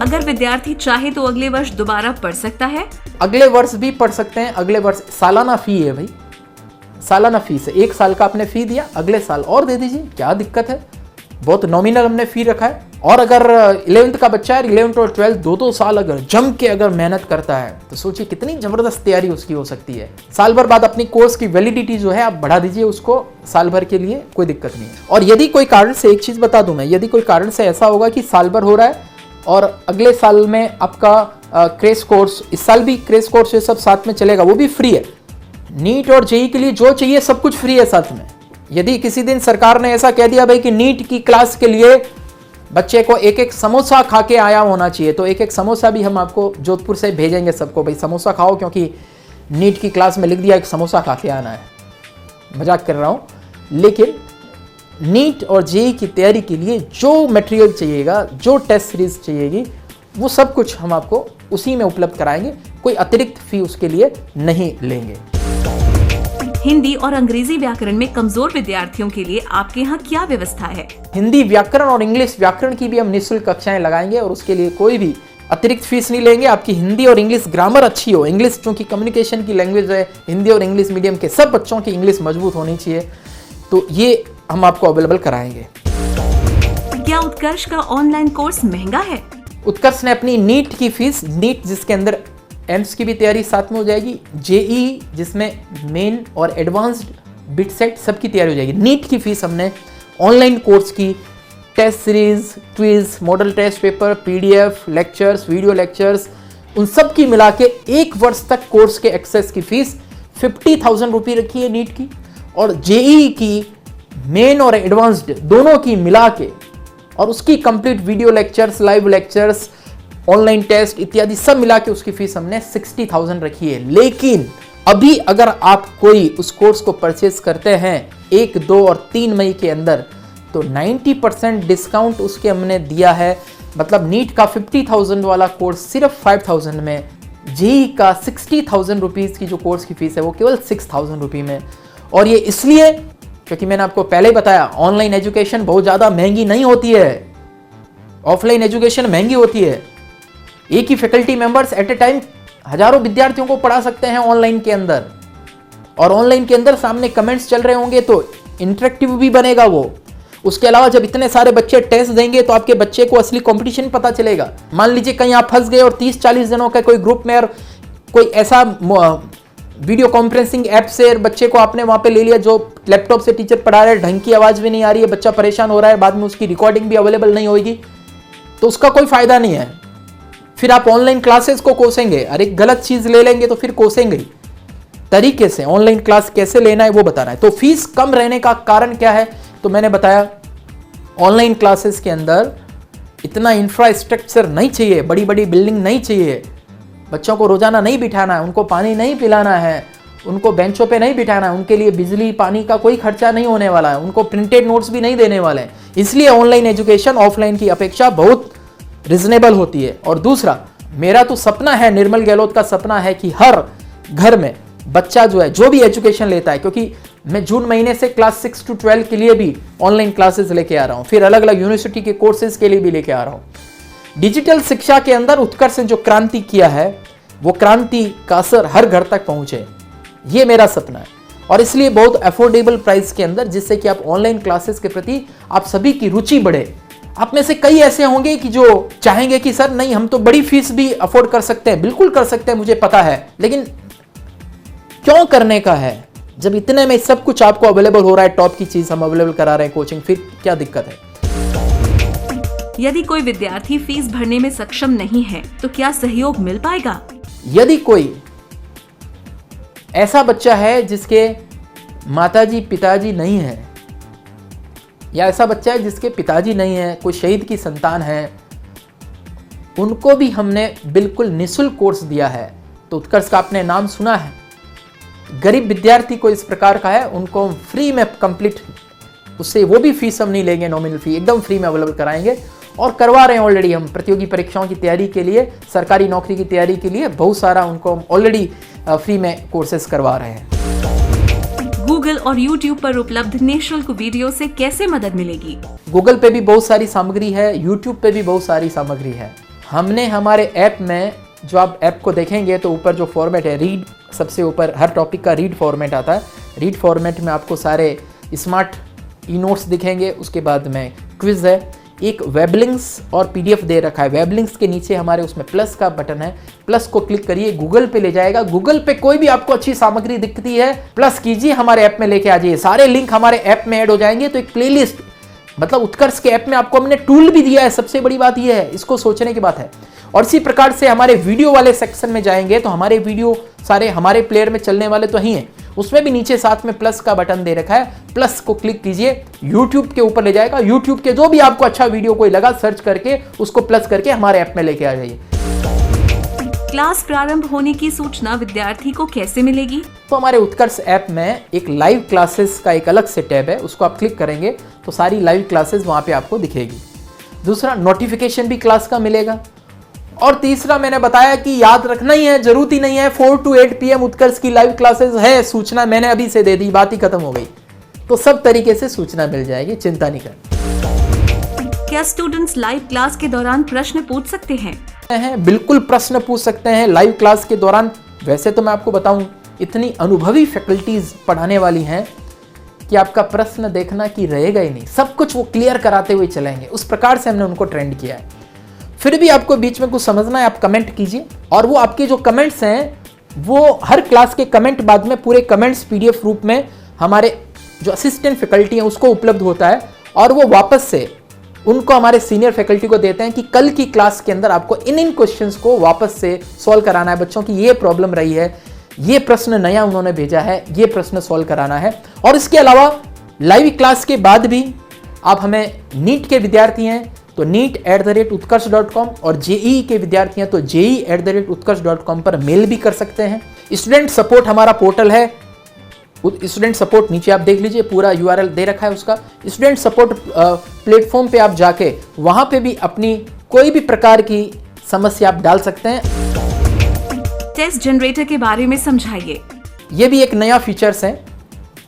अगर विद्यार्थी चाहे तो अगले वर्ष दोबारा पढ़ सकता है? अगले वर्ष भी पढ़ सकते हैं। अगले वर्ष सालाना फी है भाई, सालाना फीस है। 1 साल का आपने फी दिया, अगले साल और दे दीजिए, क्या दिक्कत है। बहुत नॉमिनल हमने फी रखा है। और अगर 11th का बच्चा है, 11th और 12th 2 साल अगर जम के अगर मेहनत करता है, तो सोचिए कितनी जबरदस्त तैयारी उसकी हो सकती है। साल भर बाद अपनी कोर्स की वैलिडिटी जो है आप बढ़ा दीजिए उसको, साल भर के लिए, कोई दिक्कत नहीं है। और यदि कोई कारण से, एक चीज बता दूं मैं, यदि कोई कारण से ऐसा होगा कि साल भर हो रहा है और अगले साल में आपका क्रैश कोर्स, इस साल भी क्रैश कोर्स ये सब साथ में चलेगा, वो भी फ्री है। नीट और जेईई के लिए जो चाहिए सब कुछ फ्री है साथ में। यदि किसी दिन सरकार ने ऐसा कह दिया भाई कि नीट की क्लास के लिए बच्चे को एक एक समोसा खा के आया होना चाहिए, तो एक एक समोसा भी हम आपको जोधपुर से भेजेंगे सबको, भाई समोसा खाओ, क्योंकि नीट की क्लास में लिख दिया एक समोसा खा के आना है। मजाक कर रहा हूँ, लेकिन नीट और जेईई की तैयारी के लिए जो मटेरियल चाहिएगा, जो टेस्ट सीरीज चाहिएगी, वो सब कुछ हम आपको उसी में उपलब्ध कराएंगे। कोई अतिरिक्त फी उसके लिए नहीं लेंगे। हिंदी और अंग्रेजी व्याकरण में कमजोर विद्यार्थियों के लिए आपके यहाँ क्या व्यवस्था है? हिंदी व्याकरण और इंग्लिश व्याकरण की भी हम निःशुल्क कक्षाएं लगाएंगे और उसके लिए कोई भी अतिरिक्त फीस नहीं लेंगे। आपकी हिंदी और इंग्लिश ग्रामर अच्छी हो, इंग्लिश चूंकि कम्युनिकेशन की लैंग्वेज है, हिंदी और इंग्लिश मीडियम के सब बच्चों की इंग्लिश मजबूत होनी चाहिए, तो ये हम आपको अवेलेबल कराएंगे। क्या उत्कर्ष का ऑनलाइन कोर्स महंगा है? उत्कर्ष ने अपनी नीट की फीस, नीट जिसके अंदर एम्स की भी तैयारी साथ में हो जाएगी, जेईई जिसमें मेन और एडवांस्ड बिट सेट सबकी तैयारी हो जाएगी, नीट की फीस हमने ऑनलाइन कोर्स की, test series, quiz, model test paper, PDF, lectures, video lectures, उन सब की मिला के 1 वर्ष तक कोर्स के एक्सेस की फीस 50,000 रुपये रखी है नीट की, और जेईई की मेन और एडवांस्ड दोनों की मिला के और उसकी complete video lectures, live lectures, online test इत्यादि सब मिला के उसकी फीस हमने 60,000 रखी है। लेकिन अभी अगर आप कोई उस कोर्स को परचेज करते हैं 1, 2 और 3 मई के अंदर, तो 90% डिस्काउंट उसके हमने दिया है। मतलब नीट का 50,000 वाला कोर्स सिर्फ 5,000 में, जेई का 60,000 रुपीज़ की जो कोर्स की फीस है वो केवल 6,000 रुपये में। और ये इसलिए क्योंकि मैंने आपको पहले ही बताया, ऑनलाइन एजुकेशन बहुत ज़्यादा महंगी नहीं होती है, ऑफलाइन एजुकेशन महंगी होती है। एक ही faculty members at a time हजारों विद्यार्थियों को पढ़ा सकते हैं ऑनलाइन के अंदर, और ऑनलाइन के अंदर सामने कमेंट्स चल रहे होंगे तो इंटरेक्टिव भी बनेगा वो। उसके अलावा जब इतने सारे बच्चे टेस्ट देंगे तो आपके बच्चे को असली कंपटीशन पता चलेगा। मान लीजिए कहीं आप फंस गए और 30-40 जनों का कोई ग्रुप में और कोई ऐसा वीडियो कॉन्फ्रेंसिंग ऐप से बच्चे को आपने वहां पे ले लिया जो लैपटॉप से टीचर पढ़ा रहे, ढंग की आवाज भी नहीं आ रही है, बच्चा परेशान हो रहा है, बाद में उसकी रिकॉर्डिंग भी अवेलेबल नहीं होगी, तो उसका कोई फायदा नहीं है। फिर आप ऑनलाइन क्लासेस को कोसेंगे, अरे गलत चीज ले लेंगे तो फिर कोसेंगे ही। तरीके से ऑनलाइन क्लास कैसे लेना है वो बताना है। तो फीस कम रहने का कारण क्या है, तो मैंने बताया ऑनलाइन क्लासेस के अंदर इतना इंफ्रास्ट्रक्चर नहीं चाहिए, बड़ी बड़ी बिल्डिंग नहीं चाहिए, बच्चों को रोजाना नहीं बिठाना है, उनको पानी नहीं पिलाना है, उनको बेंचों पे नहीं बिठाना है, उनके लिए बिजली पानी का कोई खर्चा नहीं होने वाला है, उनको प्रिंटेड नोट्स भी नहीं देने वाले हैं। इसलिए ऑनलाइन एजुकेशन ऑफलाइन की अपेक्षा बहुत रिजनेबल होती है। और दूसरा, मेरा तो सपना है, निर्मल गहलोत का सपना है कि हर घर में बच्चा जो है जो भी एजुकेशन लेता है, क्योंकि मैं जून महीने से क्लास 6 to 12 के लिए भी ऑनलाइन क्लासेस लेके आ रहा हूं, फिर अलग अलग यूनिवर्सिटी के कोर्सेज के लिए भी लेके आ रहा हूं। डिजिटल शिक्षा के अंदर उत्कर्ष ने जो क्रांति किया है वो क्रांति का असर हर घर तक पहुंचे, ये मेरा सपना है। और इसलिए बहुत अफोर्डेबल प्राइस के अंदर, जिससे कि आप ऑनलाइन क्लासेस के प्रति आप सभी की रुचि बढ़े। आप में से कई ऐसे होंगे कि जो चाहेंगे कि सर नहीं, हम तो बड़ी फीस भी अफोर्ड कर सकते हैं। बिल्कुल कर सकते हैं, मुझे पता है, लेकिन क्यों करने का है जब इतने में सब कुछ आपको अवेलेबल हो रहा है, टॉप की चीज हम अवेलेबल करा रहे हैं, कोचिंग, फिर क्या दिक्कत है। यदि कोई विद्यार्थी फीस भरने में सक्षम नहीं है तो क्या सहयोग मिल पाएगा? यदि कोई ऐसा बच्चा है जिसके माताजी पिताजी नहीं है, या ऐसा बच्चा है जिसके पिताजी नहीं है, कोई शहीद की संतान है, उनको भी हमने बिल्कुल निःशुल्क कोर्स दिया है। तो उत्कर्ष का आपने नाम सुना है, गरीब विद्यार्थी को इस प्रकार का है, उनको फ्री में कंप्लीट, उससे वो भी फीस हम नहीं लेंगे, नॉमिनल फी एकदम फ्री में अवेलेबल कराएंगे। और करवा रहे हैं ऑलरेडी हम, प्रतियोगी परीक्षाओं की तैयारी के लिए, सरकारी नौकरी की तैयारी के लिए बहुत सारा उनको ऑलरेडी फ्री में कोर्सेज करवा रहे हैं। गूगल और यूट्यूब पर उपलब्ध निःशुल्क वीडियो से कैसे मदद मिलेगी? गूगल पे भी बहुत सारी सामग्री है, यूट्यूब पे भी बहुत सारी सामग्री है। हमने हमारे ऐप में, जो आप ऐप को देखेंगे तो ऊपर जो फॉर्मेट है, रीड, सबसे ऊपर हर टॉपिक का रीड फॉर्मेट आता है। रीड फॉर्मेट में आपको सारे स्मार्ट ई नोट्स दिखेंगे, उसके बाद में क्विज है, एक वेब लिंक्स और पीडीएफ दे रखा है। वेब लिंक्स के नीचे हमारे उसमें प्लस का बटन है, प्लस को क्लिक करिए, गूगल पे ले जाएगा। गूगल पे कोई भी आपको अच्छी सामग्री दिखती है, प्लस कीजिए, हमारे ऐप में लेके आ जाइए, सारे लिंक हमारे ऐप में ऐड हो जाएंगे। तो एक प्लेलिस्ट, मतलब उत्कर्ष के ऐप में आपको हमने टूल भी दिया है, सबसे बड़ी बात यह है, इसको सोचने की बात है। और इसी प्रकार से हमारे वीडियो वाले सेक्शन में जाएंगे तो हमारे वीडियो सारे हमारे प्लेयर में चलने वाले तो ही हैं, उसमें भी नीचे साथ में प्लस का बटन दे रखा है, प्लस को क्लिक कीजिए, यूट्यूब के ऊपर ले जाएगा। यूट्यूब के जो भी आपको अच्छा वीडियो कोई लगा, सर्च करके उसको प्लस करके हमारे ऐप में लेके आ जाइए। क्लास प्रारंभ होने की सूचना विद्यार्थी को कैसे मिलेगी? तो हमारे उत्कर्ष ऐप में एक लाइव क्लासेस का एक अलग से टैब है, उसको आप क्लिक करेंगे तो सारी लाइव क्लासेस वहां पे आपको दिखेगी। दूसरा, नोटिफिकेशन भी क्लास का मिलेगा। और तीसरा, मैंने बताया कि याद रखना ही है, जरूरत ही नहीं है, 4 to 8 PM उत्कर्ष की लाइव क्लासेस है, सूचना मैंने अभी से दे दी, बात ही खत्म हो गई। तो सब तरीके से सूचना मिल जाएगी, चिंता नहीं कर। क्या स्टूडेंट्स लाइव क्लास के दौरान प्रश्न पूछ सकते हैं? बिल्कुल प्रश्न पूछ सकते हैं लाइव क्लास के दौरान। वैसे तो मैं आपको बताऊं, इतनी अनुभवी फैकल्टीज पढ़ाने वाली हैं कि आपका प्रश्न देखना कि रहेगा ही नहीं, सब कुछ वो क्लियर कराते हुए चलेंगे। उस प्रकार से हमने उनको ट्रेंड किया है। फिर भी आपको बीच में कुछ समझना है, आप कमेंट कीजिए, और वो आपके जो कमेंट्स हैं वो हर क्लास के कमेंट बाद में पूरे कमेंट्स पीडीएफ रूप में हमारे जो असिस्टेंट फैकल्टी हैं उसको उपलब्ध होता है, और वो वापस से उनको हमारे सीनियर फैकल्टी को देते हैं कि कल की क्लास के अंदर आपको इन क्वेश्चंस को वापस से सॉल्व कराना है। बच्चों की ये प्रॉब्लम रही है, ये प्रश्न नया उन्होंने भेजा है, ये प्रश्न सॉल्व कराना है। और इसके अलावा लाइव क्लास के बाद भी आप हमें, नीट के विद्यार्थी हैं तो NEET@utkarsh.com, और जेईई के विद्यार्थी हैं तो JEE@utkarsh.com पर मेल भी कर सकते हैं। स्टूडेंट सपोर्ट हमारा पोर्टल है, स्टूडेंट सपोर्ट नीचे आप देख लीजिए, पूरा यूआरएल दे रखा है उसका। स्टूडेंट सपोर्ट प्लेटफॉर्म पे आप जाके वहां पे भी अपनी कोई भी प्रकार की समस्या आप डाल सकते हैं। टेस्ट जनरेटर के बारे में समझाइए। ये भी एक नया फीचर्स है,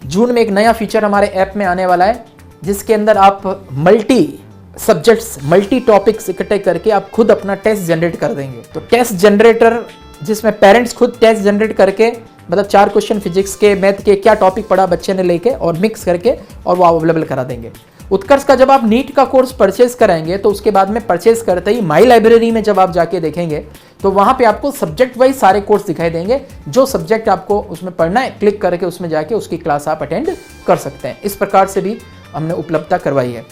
जून में एक नया फीचर हमारे ऐप में आने वाला है, जिसके अंदर आप मल्टी सब्जेक्ट्स, मल्टी टॉपिक्स इकट्ठे करके आप खुद अपना टेस्ट जनरेट कर देंगे। तो टेस्ट जनरेटर जिसमें पेरेंट्स खुद टेस्ट जनरेट करके, मतलब 4 क्वेश्चन फिजिक्स के, मैथ के, क्या टॉपिक पढ़ा बच्चे ने लेके और मिक्स करके और वो अवेलेबल करा देंगे। उत्कर्ष का जब आप नीट का कोर्स परचेज कराएंगे तो उसके बाद में परचेज करते ही माई लाइब्रेरी में जब आप जाके देखेंगे तो वहां पे आपको सब्जेक्ट वाइज सारे कोर्स दिखाई देंगे। जो सब्जेक्ट आपको उसमें पढ़ना है, क्लिक करके उसमें जाके उसकी क्लास आप अटेंड कर सकते हैं। इस प्रकार से भी हमने उपलब्धता करवाई है।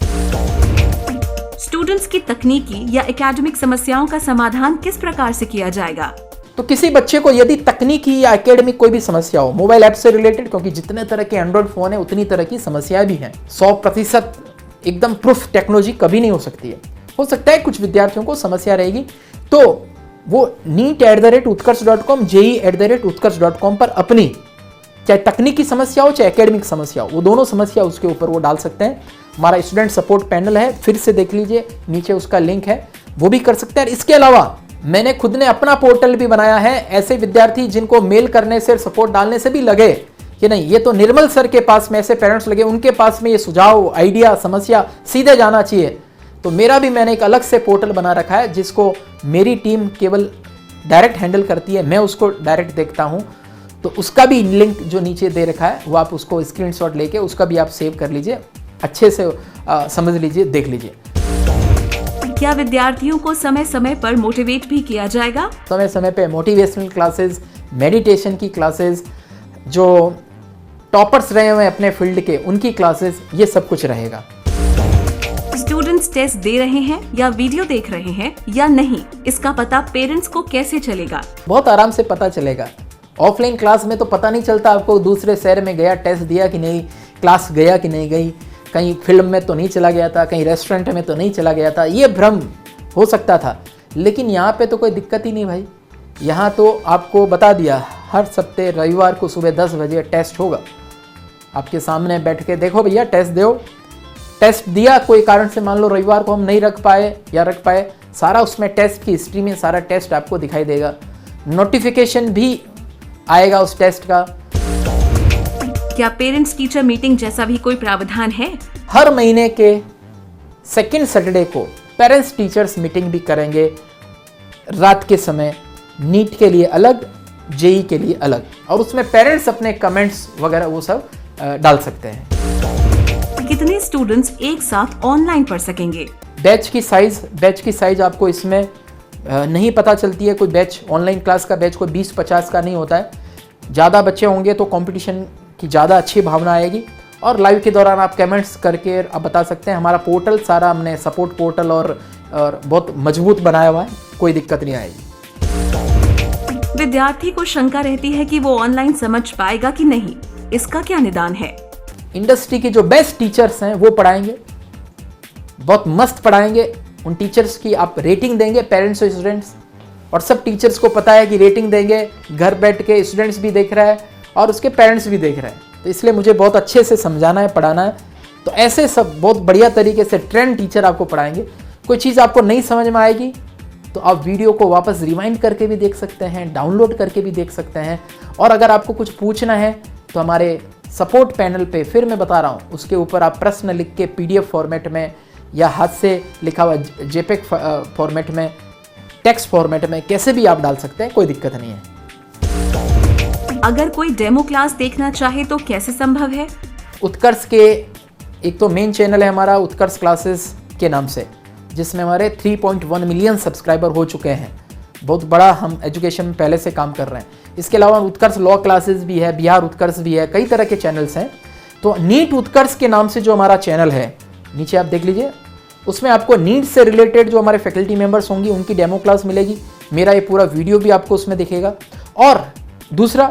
स्टूडेंट्स की तकनीकी या एकेडमिक समस्याओं का समाधान किस प्रकार से किया जाएगा? तो किसी बच्चे को यदि तकनीकी या एकेडमिक कोई भी समस्या हो, मोबाइल ऐप से रिलेटेड, क्योंकि जितने तरह के एंड्रॉइड फोन है उतनी तरह की समस्याएं भी हैं। 100% एकदम प्रूफ टेक्नोलॉजी कभी नहीं हो सकती है। हो सकता है कुछ विद्यार्थियों को समस्या रहेगी, तो वो NEET@utkarsh.com, JEE@utkarsh.com पर अपनी चाहे तकनीकी समस्या हो चाहे एकेडमिक समस्या हो, वो दोनों समस्या उसके ऊपर वो डाल सकते हैं। हमारा स्टूडेंट सपोर्ट पैनल है, फिर से देख लीजिए, नीचे उसका लिंक है, वो भी कर सकते हैं। इसके अलावा मैंने खुद ने अपना पोर्टल भी बनाया है। ऐसे विद्यार्थी जिनको मेल करने से, सपोर्ट डालने से भी लगे कि नहीं ये तो निर्मल सर के पास में, ऐसे पेरेंट्स लगे उनके पास में ये सुझाव, आइडिया, समस्या सीधे जाना चाहिए, तो मेरा भी मैंने एक अलग से पोर्टल बना रखा है जिसको मेरी टीम केवल डायरेक्ट हैंडल करती है, मैं उसको डायरेक्ट देखता हूँ। तो उसका भी लिंक जो नीचे दे रखा है वो आप उसको स्क्रीनशॉट लेके उसका भी आप सेव कर लीजिए, अच्छे से समझ लीजिए, देख लीजिए। क्या विद्यार्थियों को समय समय पर मोटिवेट भी किया जाएगा? समय समय पे मोटिवेशनल क्लासेस, मेडिटेशन की क्लासेस, जो टॉपर्स रहे हुए अपने फील्ड के उनकी क्लासेस, ये सब कुछ रहेगा। स्टूडेंट्स टेस्ट दे रहे हैं या वीडियो देख रहे हैं या नहीं, इसका पता पेरेंट्स को कैसे चलेगा? बहुत आराम से पता चलेगा। ऑफलाइन क्लास में तो पता नहीं चलता आपको, दूसरे शहर में गया, टेस्ट दिया कि नहीं, क्लास गया कि नहीं गई, कहीं फिल्म में तो नहीं चला गया था, कहीं रेस्टोरेंट में तो नहीं चला गया था, ये भ्रम हो सकता था। लेकिन यहाँ पे तो कोई दिक्कत ही नहीं भाई, यहाँ तो आपको बता दिया हर सप्ताह रविवार को सुबह 10 बजे टेस्ट होगा। आपके सामने बैठ के देखो भैया टेस्ट दो, टेस्ट दिया, कोई कारण से मान लो रविवार को हम नहीं रख पाए या रख पाए, सारा उसमें टेस्ट की हिस्ट्री में सारा टेस्ट आपको दिखाई देगा, नोटिफिकेशन भी आएगा उस टेस्ट का। क्या पेरेंट्स टीचर मीटिंग जैसा भी कोई प्रावधान है? हर महीने के सेकेंड सैटरडे को पेरेंट्स टीचर्स मीटिंग भी करेंगे, रात के समय, नीट के लिए अलग, जेई के लिए अलग, और उसमें पेरेंट्स अपने कमेंट्स वगैरह वो सब डाल सकते हैं। कितने स्टूडेंट्स एक साथ ऑनलाइन पढ़ सकेंगे? बैच की साइज आपको इसमें नहीं पता चलती है। कोई बैच, ऑनलाइन क्लास का बैच कोई 20-50 का नहीं होता है। ज़्यादा बच्चे होंगे तो कंपटीशन की ज़्यादा अच्छी भावना आएगी, और लाइव के दौरान आप कमेंट्स करके आप बता सकते हैं। हमारा पोर्टल सारा हमने सपोर्ट पोर्टल और बहुत मजबूत बनाया हुआ है, कोई दिक्कत नहीं आएगी। विद्यार्थी को शंका रहती है कि वो ऑनलाइन समझ पाएगा कि नहीं, इसका क्या निदान है? इंडस्ट्री के जो बेस्ट टीचर्स हैं वो पढ़ाएंगे, बहुत मस्त पढ़ाएंगे। उन टीचर्स की आप रेटिंग देंगे, पेरेंट्स और स्टूडेंट्स, और सब टीचर्स को पता है कि रेटिंग देंगे, घर बैठ के स्टूडेंट्स भी देख रहा है और उसके पेरेंट्स भी देख रहे हैं, तो इसलिए मुझे बहुत अच्छे से समझाना है, पढ़ाना है। तो ऐसे सब बहुत बढ़िया तरीके से ट्रेंड टीचर आपको पढ़ाएंगे। कोई चीज़ आपको नहीं समझ में आएगी तो आप वीडियो को वापस रिवाइंड करके भी देख सकते हैं, डाउनलोड करके भी देख सकते हैं, और अगर आपको कुछ पूछना है तो हमारे सपोर्ट पैनल पे, फिर मैं बता रहा हूँ, उसके ऊपर आप प्रश्न लिख के PDF फॉर्मेट में या हाथ से लिखा हुआ JPEG फॉर्मेट में, टेक्स्ट फॉर्मेट में, कैसे भी आप डाल सकते हैं, कोई दिक्कत नहीं है। अगर कोई डेमो क्लास देखना चाहे तो कैसे संभव है? उत्कर्ष के एक तो मेन चैनल है हमारा उत्कर्ष क्लासेस के नाम से, जिसमें हमारे 3.1 मिलियन सब्सक्राइबर हो चुके हैं। बहुत बड़ा हम एजुकेशन में पहले से काम कर रहे हैं। इसके अलावा उत्कर्ष लॉ क्लासेस भी है, बिहार उत्कर्ष भी है, कई तरह के चैनल्स हैं। तो नीट उत्कर्ष के नाम से जो हमारा चैनल है, नीचे आप देख लीजिए, उसमें आपको नीट से रिलेटेड जो हमारे फैकल्टी मेंबर्स होंगी उनकी डेमो क्लास मिलेगी, मेरा ये पूरा वीडियो भी आपको उसमें दिखेगा। और दूसरा,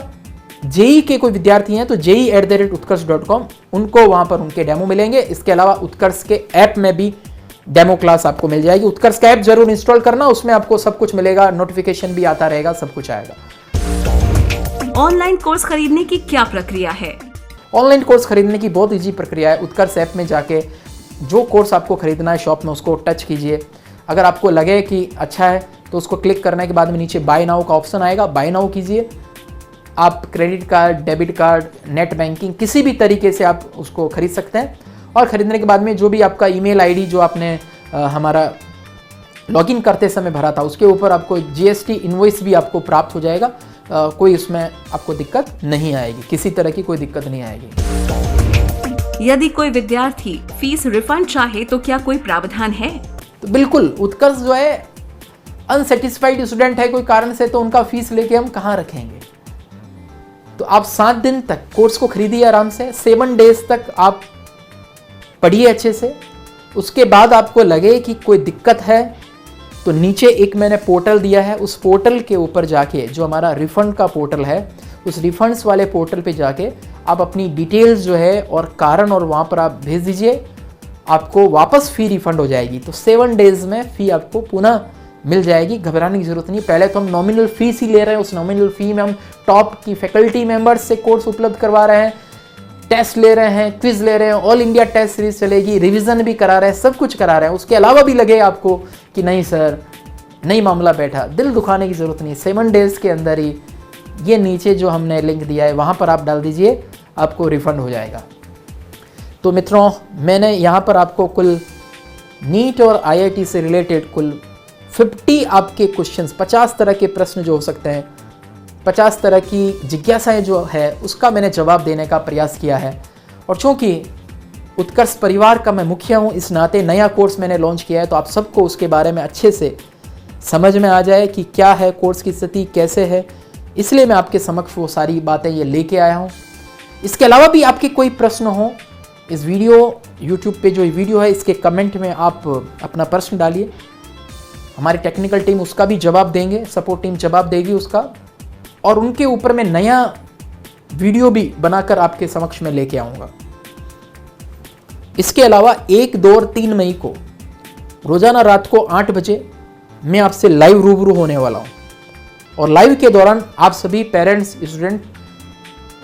जेई के कोई विद्यार्थी हैं तो JEE@utkarsh.com, उनको वहाँ पर उनके डेमो मिलेंगे। इसके अलावा उत्कर्ष के ऐप में भी डेमो क्लास आपको मिल जाएगी। उत्कर्ष का ऐप जरूर इंस्टॉल करना, उसमें आपको सब कुछ मिलेगा, नोटिफिकेशन भी आता रहेगा, सब कुछ आएगा। ऑनलाइन कोर्स खरीदने की क्या प्रक्रिया है? ऑनलाइन कोर्स खरीदने की बहुत ईजी प्रक्रिया है। उत्कर्ष ऐप में जाके जो कोर्स आपको खरीदना है शॉप में उसको टच कीजिए। अगर आपको लगे कि अच्छा है तो उसको क्लिक करने के बाद में नीचे बाय नाउ का ऑप्शन आएगा, बाय नाउ कीजिए। आप credit card, debit card, net banking किसी भी तरीके से आप उसको खरीद सकते हैं। और ख़रीदने के बाद में जो भी आपका ईमेल आईडी जो आपने हमारा लॉगिन करते समय भरा था उसके ऊपर आपको जीएसटी इनवॉइस भी आपको प्राप्त हो जाएगा। कोई उसमें आपको दिक्कत नहीं आएगी, किसी तरह की कोई दिक्कत नहीं आएगी। यदि कोई विद्यार्थी फीस रिफंड चाहे तो क्या कोई प्रावधान है? तो बिल्कुल, उत्कर्ष जो है अनसेटिस्फाइड स्टूडेंट है कोई कारण से, तो उनका फीस लेके हम कहाँ रखेंगे। तो आप 7 दिन तक कोर्स को खरीदिए आराम से, 7 डेज तक आप पढ़िए अच्छे से। उसके बाद आपको लगे कि कोई दिक्कत है तो नीचे एक मैंने पोर्टल दिया है, उस पोर्टल के ऊपर जाके जो हमारा रिफंड का पोर्टल है, उस रिफंड्स वाले पोर्टल पे जाके आप अपनी डिटेल्स जो है और कारण और वहाँ पर आप भेज दीजिए, आपको वापस फ़ी रिफंड हो जाएगी। तो 7 डेज़ में फ़ी आपको पुनः मिल जाएगी, घबराने की ज़रूरत नहीं। पहले तो हम नॉमिनल फ़ीस ही ले रहे हैं, उस नॉमिनल फ़ी में हम टॉप की फैकल्टी मेंबर्स से कोर्स उपलब्ध करवा रहे हैं, टेस्ट ले रहे हैं, क्विज ले रहे हैं, ऑल इंडिया टेस्ट सीरीज चलेगी, रिवीजन भी करा रहे हैं, सब कुछ करा रहे हैं। उसके अलावा भी लगे आपको कि नहीं सर नहीं मामला बैठा, दिल दुखाने की ज़रूरत नहीं। 7 डेज़ के अंदर ही ये नीचे जो हमने लिंक दिया है वहाँ पर आप डाल दीजिए, आपको रिफ़ंड हो जाएगा। तो मित्रों, मैंने यहाँ पर आपको कुल नीट और आईआईटी से रिलेटेड कुल 50 आपके क्वेश्चंस, 50 तरह के प्रश्न जो हो सकते हैं, 50 तरह की जिज्ञासाएं जो है उसका मैंने जवाब देने का प्रयास किया है। और चूँकि उत्कर्ष परिवार का मैं मुखिया हूँ, इस नाते नया कोर्स मैंने लॉन्च किया है, तो आप सबको उसके बारे में अच्छे से समझ में आ जाए कि क्या है कोर्स की स्थिति, कैसे है, इसलिए मैं आपके समक्ष वो सारी बातें ये लेके आया हूँ। इसके अलावा भी आपके कोई प्रश्न हो, इस वीडियो यूट्यूब पे जो वीडियो है इसके कमेंट में आप अपना प्रश्न डालिए, हमारी टेक्निकल टीम उसका भी जवाब देंगे, सपोर्ट टीम जवाब देगी उसका, और उनके ऊपर मैं नया वीडियो भी बनाकर आपके समक्ष में लेके आऊँगा। इसके अलावा 1, 2 और 3 मई को रोज़ाना रात को 8 बजे मैं आपसे लाइव रूबरू होने वाला हूँ। और लाइव के दौरान आप सभी पेरेंट्स, स्टूडेंट,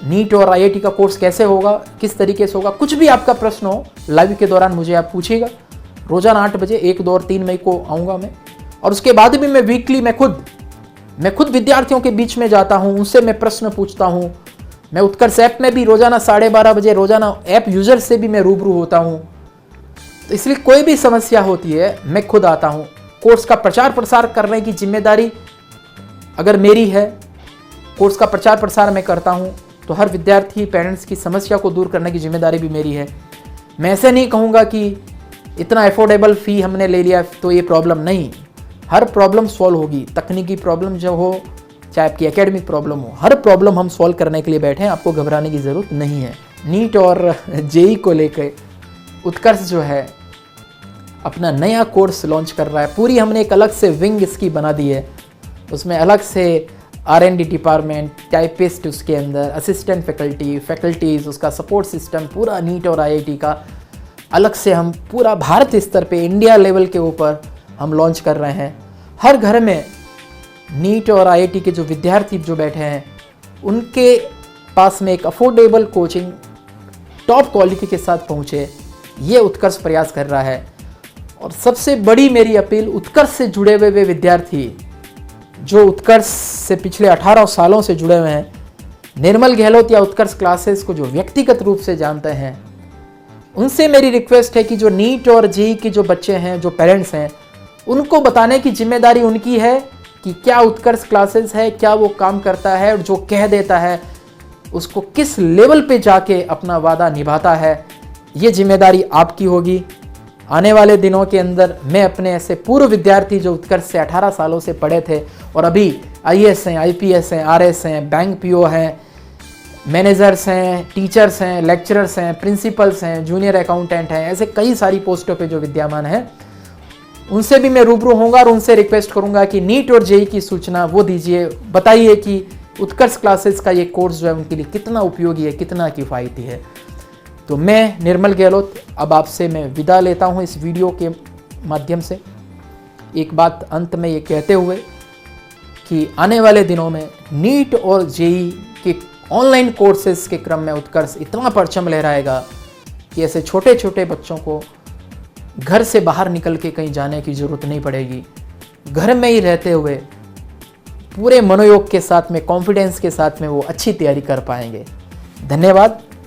नीट और आईआईटी का कोर्स कैसे होगा, किस तरीके से होगा, कुछ भी आपका प्रश्न हो लाइव के दौरान मुझे आप पूछिएगा। रोज़ाना 8 बजे 1, 2 और 3 मई को आऊँगा मैं। और उसके बाद भी मैं वीकली मैं खुद विद्यार्थियों के बीच में जाता हूँ, उनसे मैं प्रश्न पूछता हूँ। मैं उत्कर्ष ऐप में भी रोज़ाना 12:30 बजे रोज़ाना ऐप यूज़र से भी मैं रूबरू होता हूँ। तो इसलिए कोई भी समस्या होती है मैं खुद आता हूँ। कोर्स का प्रचार प्रसार करने की जिम्मेदारी अगर मेरी है, कोर्स का प्रचार प्रसार मैं करता हूँ, तो हर विद्यार्थी पेरेंट्स की समस्या को दूर करने की जिम्मेदारी भी मेरी है। मैं ऐसे नहीं कहूँगा कि इतना अफोर्डेबल फ़ी हमने ले लिया तो ये प्रॉब्लम नहीं, हर प्रॉब्लम सॉल्व होगी। तकनीकी प्रॉब्लम जो हो, चाहे आपकी एकेडमिक प्रॉब्लम हो, हर प्रॉब्लम हम सॉल्व करने के लिए बैठे हैं, आपको घबराने की ज़रूरत नहीं है। नीट और जेई को लेकर उत्कर्ष जो है अपना नया कोर्स लॉन्च कर रहा है। पूरी हमने एक अलग से विंग इसकी बना दी है, उसमें अलग से R&D डिपार्टमेंट, टाइपिस्ट, उसके अंदर असिस्टेंट फैकल्टीज़, उसका सपोर्ट सिस्टम पूरा नीट और आईआईटी का अलग से हम पूरा भारत स्तर पे, इंडिया लेवल के ऊपर हम लॉन्च कर रहे हैं। हर घर में नीट और आईआईटी के जो विद्यार्थी जो बैठे हैं उनके पास में एक अफोर्डेबल कोचिंग टॉप क्वालिटी के साथ पहुँचे, ये उत्कर्ष प्रयास कर रहा है। और सबसे बड़ी मेरी अपील, उत्कर्ष से जुड़े हुए विद्यार्थी जो उत्कर्ष से पिछले 18 सालों से जुड़े हुए हैं, निर्मल गहलोत या उत्कर्ष क्लासेस को जो व्यक्तिगत रूप से जानते हैं, उनसे मेरी रिक्वेस्ट है कि जो नीट और जेईई के जो बच्चे हैं, जो पेरेंट्स हैं, उनको बताने की जिम्मेदारी उनकी है कि क्या उत्कर्ष क्लासेस है, क्या वो काम करता है, और जो कह देता है उसको किस लेवल पे जाके अपना वादा निभाता है, ये जिम्मेदारी आपकी होगी। आने वाले दिनों के अंदर मैं अपने ऐसे पूर्व विद्यार्थी जो उत्कर्ष से 18 सालों से पढ़े थे और अभी IAS हैं, IPS हैं, RS हैं, बैंक PO हैं, मैनेजर्स हैं, टीचर्स हैं, लेक्चरर्स हैं, प्रिंसिपल्स हैं, जूनियर अकाउंटेंट हैं, ऐसे कई सारी पोस्टों पे जो विद्यमान हैं, उनसे भी मैं रूबरू होऊंगा और उनसे रिक्वेस्ट करूंगा कि नीट और जेईई की सूचना वो दीजिए, बताइए कि उत्कर्ष क्लासेस का ये कोर्स जो है उनके लिए कितना उपयोगी है, कितना किफ़ायती है। तो मैं निर्मल गहलोत अब आपसे मैं विदा लेता हूं इस वीडियो के माध्यम से। एक बात अंत में ये कहते हुए कि आने वाले दिनों में नीट और जेईई कि ऑनलाइन कोर्सेज के क्रम में उत्कर्ष इतना परचम लहराएगा कि ऐसे छोटे छोटे बच्चों को घर से बाहर निकल के कहीं जाने की ज़रूरत नहीं पड़ेगी। घर में ही रहते हुए पूरे मनोयोग के साथ में, कॉन्फिडेंस के साथ में वो अच्छी तैयारी कर पाएंगे। धन्यवाद।